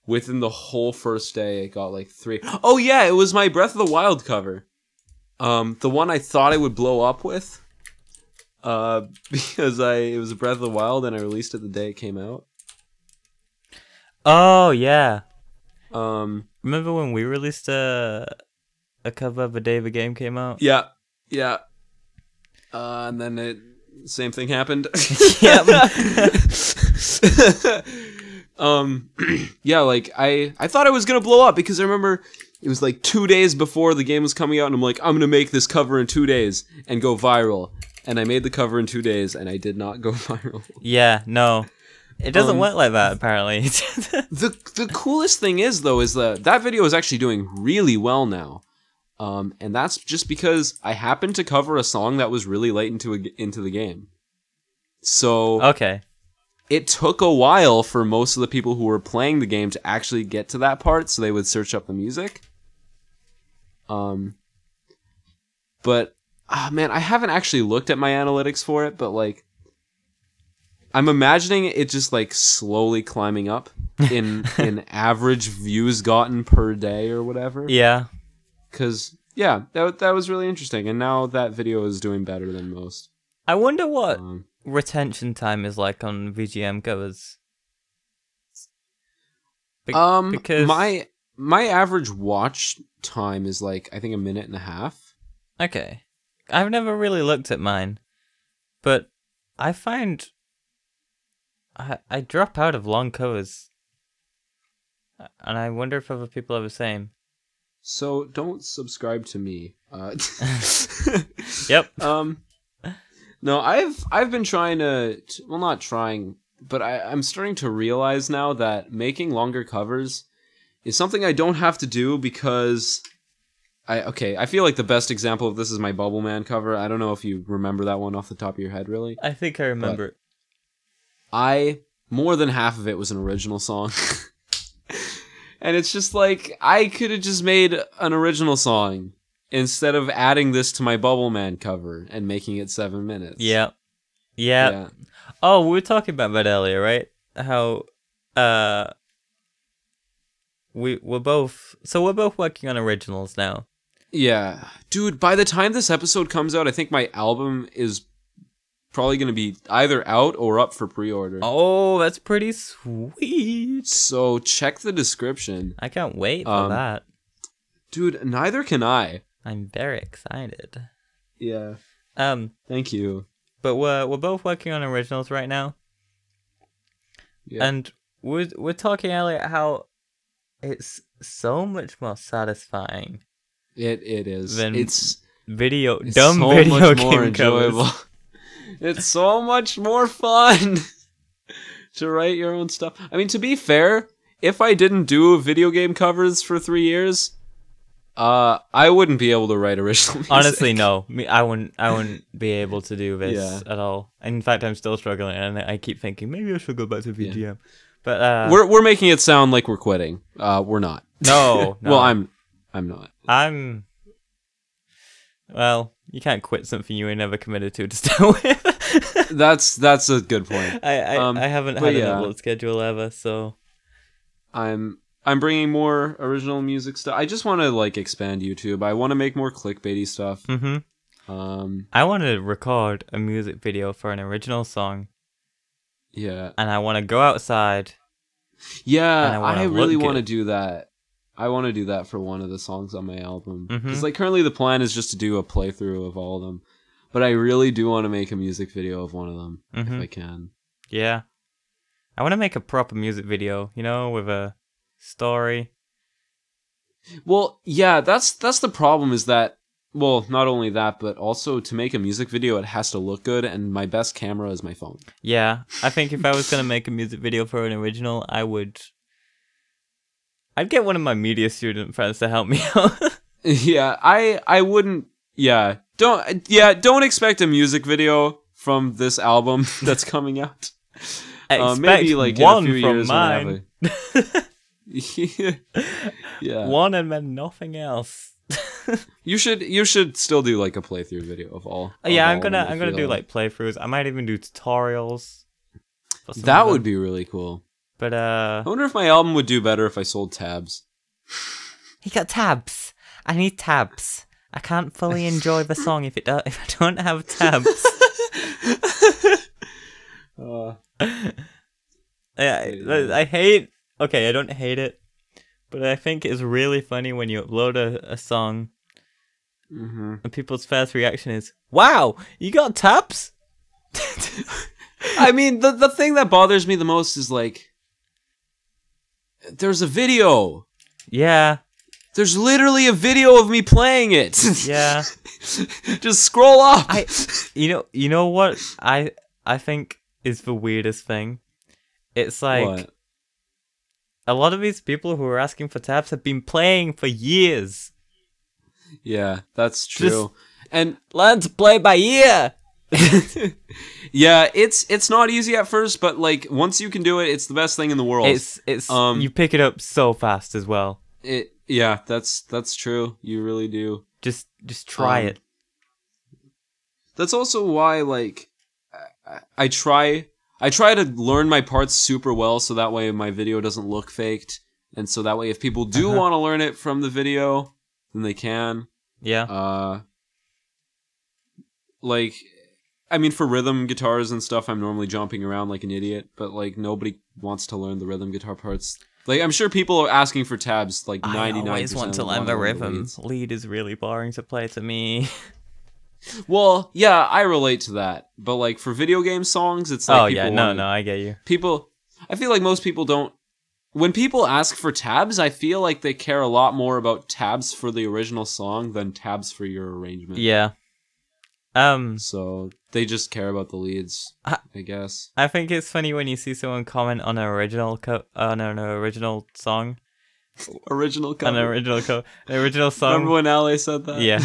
within the whole first day it got, like, 3... Oh, yeah, it was my Breath of the Wild cover. The one I thought I would blow up with. Because it was Breath of the Wild and I released it the day it came out. Oh, yeah. Remember when we released a cover the day the game came out? Yeah. Yeah. And then same thing happened. Yep. Yeah, like, I thought I was gonna blow up because I remember it was like 2 days before the game was coming out and I'm like, I'm gonna make this cover in 2 days and go viral. And I made the cover in 2 days and I did not go viral. Yeah, no. It doesn't work like that, apparently. The coolest thing is, though, is that video is actually doing really well now. And that's just because I happened to cover a song that was really late into the game. So okay. It took a while for most of the people who were playing the game to actually get to that part, so they would search up the music. But man, I haven't actually looked at my analytics for it, but like, I'm imagining it just like slowly climbing up in average views gotten per day or whatever. Yeah. Because yeah, that was really interesting, and now that video is doing better than most. I wonder what retention time is like on VGM covers. Because my average watch time is like I think 1.5 minutes. Okay, I've never really looked at mine, but I find I drop out of long covers, and I wonder if other people are the same. So don't subscribe to me. Yep. No, I've been trying to well, not trying, but I'm starting to realize now that making longer covers is something I don't have to do because I feel like the best example of this is my Bubble Man cover. I don't know if you remember that one off the top of your head, really. I think I remember it. More than half of it was an original song. And it's just like, I could have just made an original song instead of adding this to my Bubble Man cover and making it 7 minutes. Yeah. Oh, we were talking about that earlier, right? How we're both working on originals now. Yeah. Dude, by the time this episode comes out, I think my album is probably going to be either out or up for pre-order. Oh, that's pretty sweet. So check the description. I can't wait for that. Dude, neither can I. I'm very excited. Yeah. Thank you. But we're both working on originals right now. Yeah. And we're talking earlier how it's so much more satisfying. It is. It's so video much more enjoyable. It's so much more fun to write your own stuff. I mean, to be fair, if I didn't do video game covers for 3 years, I wouldn't be able to write original music. Honestly, no. I wouldn't be able to do this at all. In fact, I'm still struggling, and I keep thinking maybe I should go back to VGM. Yeah. But we're making it sound like we're quitting. We're not. No. Well, I'm not. Well, you can't quit something you ain't never committed to start with. That's a good point. I haven't had a level schedule ever, so I'm bringing more original music stuff. I just want to like expand YouTube. I want to make more clickbaity stuff. Mm-hmm. I want to record a music video for an original song. Yeah. And I want to go outside. Yeah, I really want to do that. I want to do that for one of the songs on my album. Because like currently the plan is just to do a playthrough of all of them. But I really do want to make a music video of one of them, if I can. Yeah. I want to make a proper music video, with a story. Well, yeah, that's the problem is that, well, not only that, but also to make a music video, it has to look good, and my best camera is my phone. Yeah, I think if I was going to make a music video for an original, I'd get one of my media student friends to help me out. Yeah, I wouldn't. Yeah, don't expect a music video from this album that's coming out. Maybe like one in a few from years. mine. Yeah, one and then nothing else. You should still do like a playthrough video of all. Yeah, I'm gonna do like playthroughs. I might even do tutorials. That would be really cool. But I wonder if my album would do better if I sold tabs. He got tabs. I need tabs. I can't fully enjoy the song if I don't have tabs. I hate. Okay, I don't hate it, but I think it's really funny when you upload a song, and people's first reaction is, "Wow, you got tabs." I mean, the thing that bothers me the most is like, there's a video. Yeah. There's literally a video of me playing it. Yeah. Just scroll up. You know what I think is the weirdest thing? It's like what? A lot of these people who are asking for tabs have been playing for years. Yeah, that's true. And learn to play by ear. Yeah, it's not easy at first, but like once you can do it, it's the best thing in the world. It's you pick it up so fast as well. Yeah, that's true. You really do. Just try it. That's also why like I try to learn my parts super well so that way my video doesn't look faked, and so that way if people do want to learn it from the video, then they can. Yeah. Like, I mean, for rhythm guitars and stuff, I'm normally jumping around like an idiot, but like nobody wants to learn the rhythm guitar parts. Like, I'm sure people are asking for tabs. Like 99%. I always want to learn the rhythm. Lead is really boring to play to me. Well, yeah, I relate to that. But like for video game songs, it's like I get you. I feel like most people don't. When people ask for tabs, I feel like they care a lot more about tabs for the original song than tabs for your arrangement. Yeah. So they just care about the leads, I guess. I think it's funny when you see someone comment on an original song. Original cover. An original song. Remember when Ale said that? Yeah.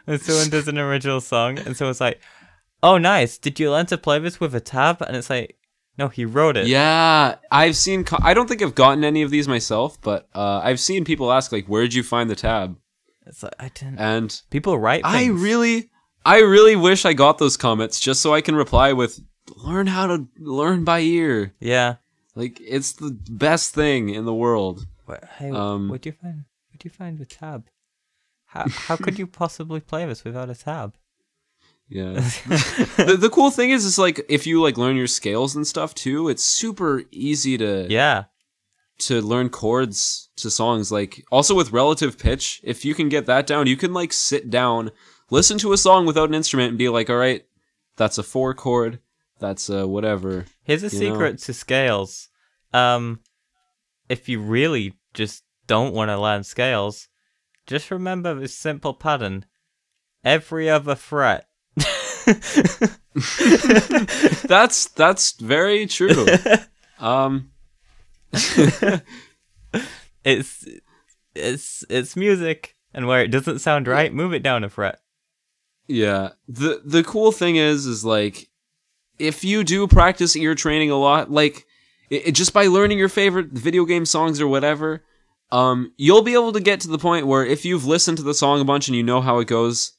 When someone does an original song and someone's like, "Oh, nice. Did you learn to play this with a tab?" And it's like, no, he wrote it. Yeah, I've seen. I don't think I've gotten any of these myself, but I've seen people ask like, "Where'd you find the tab?" It's like I didn't. And people write things. I really wish I got those comments just so I can reply with, "Learn how to learn by ear." Yeah, like it's the best thing in the world. Hey, what do you find? What do you find with tab? How could you possibly play this without a tab? Yeah. the cool thing is like if you like learn your scales and stuff too, it's super easy to learn chords to songs. Like also with relative pitch, if you can get that down, you can like sit down, listen to a song without an instrument and be like, all right, that's a 4 chord, that's a whatever. Here's a secret to scales. If you really just don't want to learn scales, just remember this simple pattern. Every other fret. That's very true. It's music, and where it doesn't sound right, move it down a fret. Yeah. The cool thing is like if you do practice ear training a lot, like just by learning your favorite video game songs or whatever, you'll be able to get to the point where if you've listened to the song a bunch and you know how it goes,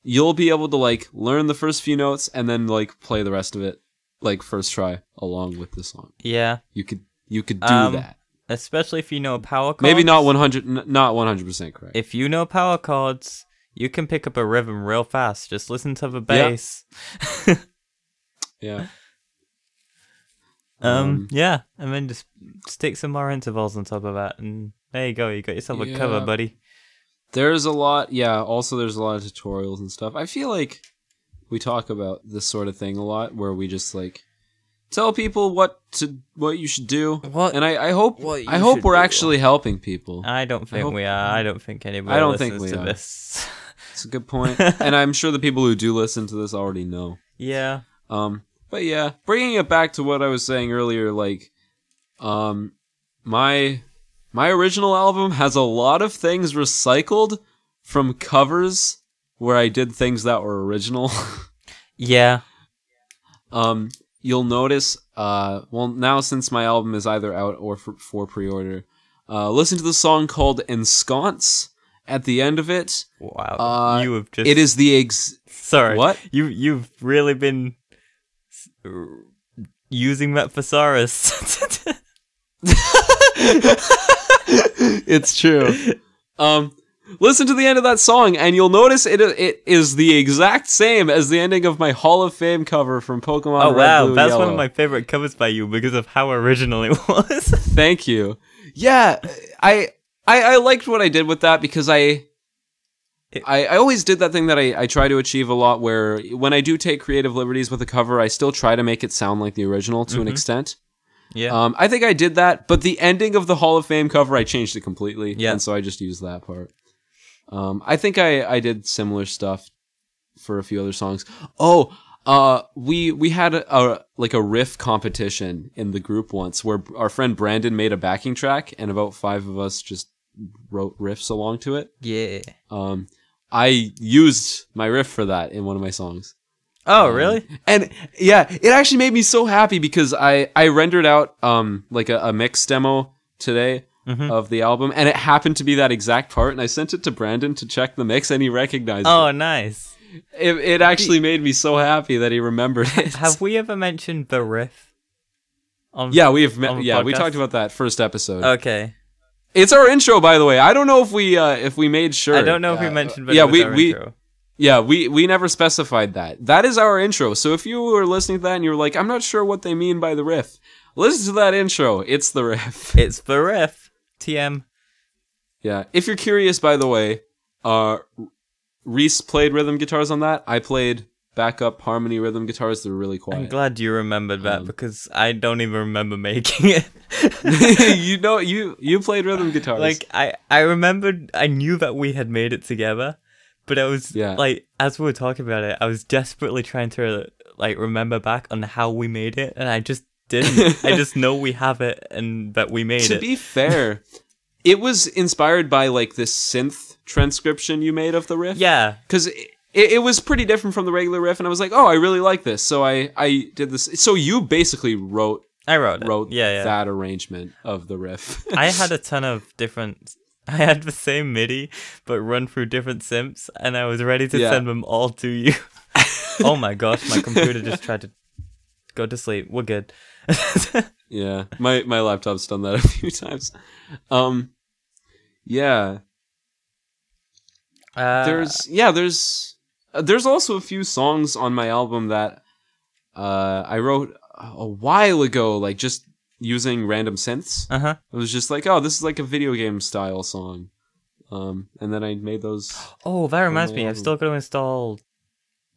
you'll be able to like learn the first few notes and then like play the rest of it like first try along with the song. Yeah. You could do that. Especially if you know power chords. Maybe not 100% correct. If you know power chords, you can pick up a rhythm real fast. Just listen to the bass. Yeah. Yeah, and then just stick some more intervals on top of that, and there you go. You got yourself a cover, buddy. There's a lot, also there's a lot of tutorials and stuff. I feel like we talk about this sort of thing a lot, where we just like tell people what you should do. And I hope we're actually helping people. I don't think we are. I don't think anybody listens to this. It's a good point. And I'm sure the people who do listen to this already know. Yeah. But yeah, bringing it back to what I was saying earlier, like, my original album has a lot of things recycled from covers where I did things that were original. Yeah. You'll notice, now since my album is either out or for pre-order, listen to the song called Ensconce. At the end of it, wow, you have just. It is the Sorry, what? You've really been using that thesaurus. It's true. Listen to the end of that song, and you'll notice it is the exact same as the ending of my Hall of Fame cover from Pokemon. Oh Red, wow, Blue, that's Yellow. one of my favorite covers by you because of how original it was. Thank you. Yeah, I liked what I did with that because I always did that thing that I try to achieve a lot, where when I do take creative liberties with a cover, I still try to make it sound like the original to an extent. Yeah. I think I did that, but the ending of the Hall of Fame cover, I changed it completely. Yeah. And so I just used that part. I think I did similar stuff for a few other songs. We had a riff competition in the group once where our friend Brandon made a backing track and about 5 of us just wrote riffs along to it. Yeah. I used my riff for that in one of my songs. Oh, really? And yeah, it actually made me so happy because I rendered out like a mix demo today of the album, and it happened to be that exact part, and I sent it to Brandon to check the mix, and he recognized it. Oh, nice. It actually made me so happy that he remembered it. Have we ever mentioned the riff? Yeah, we talked about that first episode. Okay. It's our intro, by the way. I don't know if we made sure. I don't know if we mentioned, but yeah, intro. Yeah, we never specified that. That is our intro. So if you were listening to that and you're like, I'm not sure what they mean by the riff, listen to that intro. It's the riff. It's the riff. TM. Yeah. If you're curious, by the way, Reece played rhythm guitars on that. I played backup harmony rhythm guitars. They're really quiet. I'm glad you remembered that because I don't even remember making it. you played rhythm guitars. Like I remembered, I knew that we had made it together, but I was like, as we were talking about it, I was desperately trying to like remember back on how we made it, and I just didn't. I just know we have it and that we made it. To be fair, it was inspired by like this synth transcription you made of the riff. Yeah, because it was pretty different from the regular riff, and I was like, oh, I really like this, so I did this. So you basically wrote that arrangement of the riff. I had a ton of different. I had the same MIDI, but run through different synths, and I was ready to send them all to you. Oh my gosh, my computer just tried to go to sleep. We're good. Yeah, my laptop's done that a few times. Yeah. There's also a few songs on my album that I wrote a while ago, like just using random synths. It was just like, oh, this is like a video game style song. And then I made those. Oh, that reminds me, I've still got to install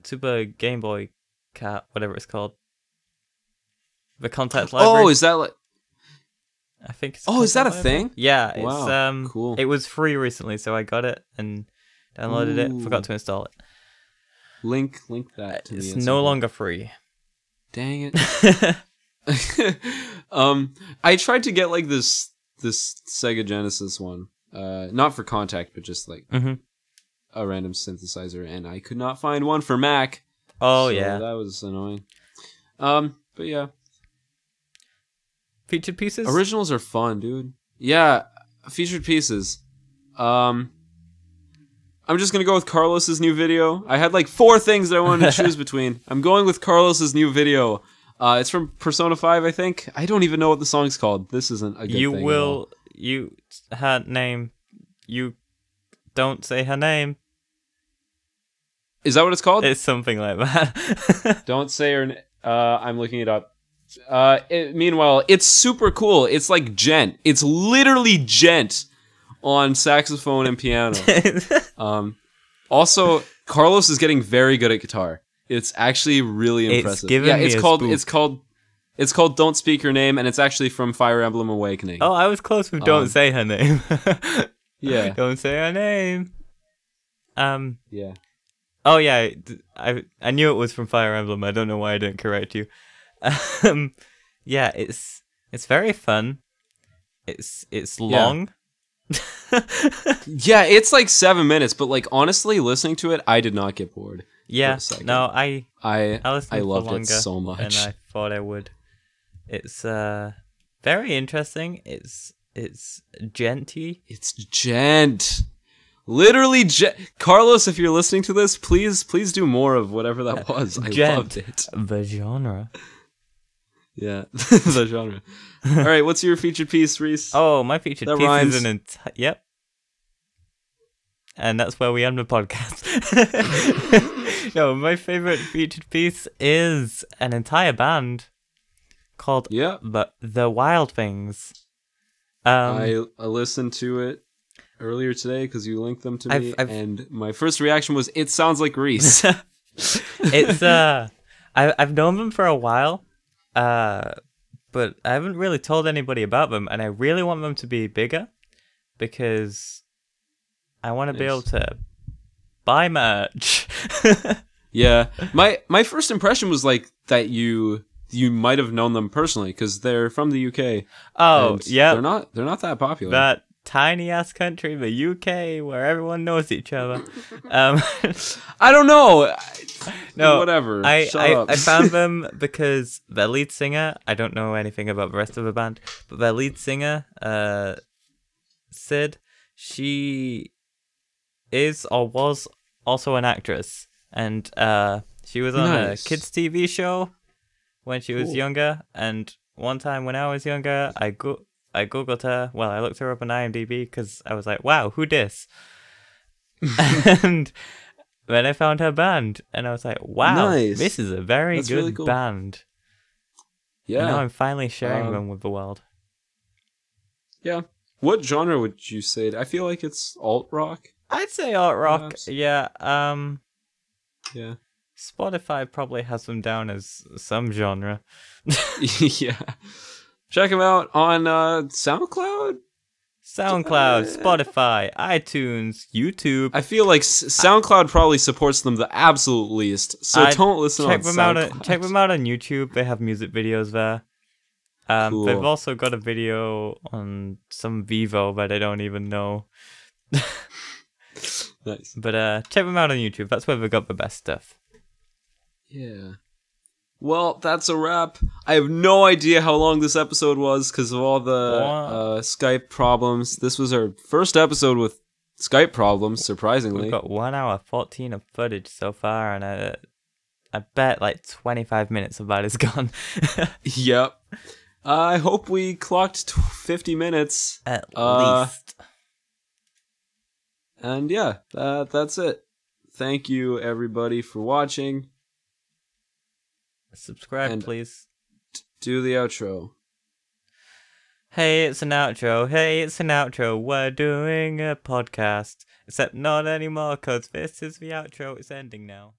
Super Game Boy Cat, whatever it's called. The Contact Library. Oh, is that like... I think it's is that a library? thing? Yeah, it's wow, cool. It was free recently, so I got it and downloaded it. Forgot to install it. Link that to me. It's no longer free. Dang it. I tried to get like this Sega Genesis one. Not for Contact, but just like a random synthesizer, and I could not find one for Mac. Oh, so yeah. That was annoying. But yeah. Featured pieces? Originals are fun, dude. Yeah, featured pieces. I'm just gonna go with Carlos's new video. I had like 4 things that I wanted to choose between. I'm going with Carlos's new video. It's from Persona 5, I think. I don't even know what the song's called. This isn't a good thing. Her name. You don't say her name. Is that what it's called? It's something like that. Don't say her name. I'm looking it up. Meanwhile, it's super cool. It's like Gent. It's literally Gent on saxophone and piano. Also, Carlos is getting very good at guitar. It's actually really impressive. It's called Don't Speak Your Name, and it's actually from Fire Emblem Awakening. Oh, I was close with Don't Say Her Name. Yeah. Don't say her name. Yeah. Oh yeah, I knew it was from Fire Emblem. I don't know why I didn't correct you. Yeah, it's very fun. It's long. Yeah, it's like 7 minutes, but like honestly, listening to it, I did not get bored. Yeah, no, I loved it so much, and I thought I would. It's very interesting. It's genty. It's gent. Literally, Carlos, if you're listening to this, please do more of whatever that was. I loved it. The genre. Yeah, the genre. All right, what's your featured piece, Reece? Oh, my featured piece rhymes. is yep. And that's where we end the podcast. No, my favorite featured piece is an entire band called The Wild Things. I listened to it earlier today because you linked them to me, and my first reaction was, it sounds like Reece. It's I've known them for a while, but I haven't really told anybody about them, and I really want them to be bigger because I want to be able to buy merch. Yeah, my first impression was like that you might have known them personally because they're from the UK. Oh, yeah, they're not that popular. That tiny ass country, the UK, where everyone knows each other. I don't know. No, whatever. I found them because their lead singer, I don't know anything about the rest of the band, but their lead singer, Sid, she is or was also an actress, and she was on a kids TV show when she was younger. And one time when I was younger, I googled her. Well, I looked her up on IMDb because I was like, "Wow, who dis?" And then I found her band, and I was like, "Wow, nice. This is a very good really cool. Band." Yeah. And now I'm finally sharing them with the world. Yeah. What genre would you say? I feel like it's alt rock. I'd say alt rock. Perhaps. Yeah. Yeah. Spotify probably has them down as some genre. Yeah. Check them out on SoundCloud, Spotify, iTunes, YouTube. I feel like SoundCloud probably supports them the absolute least, so don't listen on SoundCloud. Check them out on YouTube. They have music videos there. Cool. They've also got a video on some Vivo that I don't even know. Nice. But check them out on YouTube. That's where they got the best stuff. Yeah. Well, that's a wrap. I have no idea how long this episode was because of all the Skype problems. This was our first episode with Skype problems, surprisingly. We've got 1 hour 14 of footage so far, and I bet like 25 minutes of that is gone. Yep. I hope we clocked 50 minutes. At least. And yeah, that's it. Thank you, everybody, for watching. Subscribe, please. Do the outro. Hey, it's an outro. Hey, it's an outro. We're doing a podcast. Except not anymore, because this is the outro. It's ending now.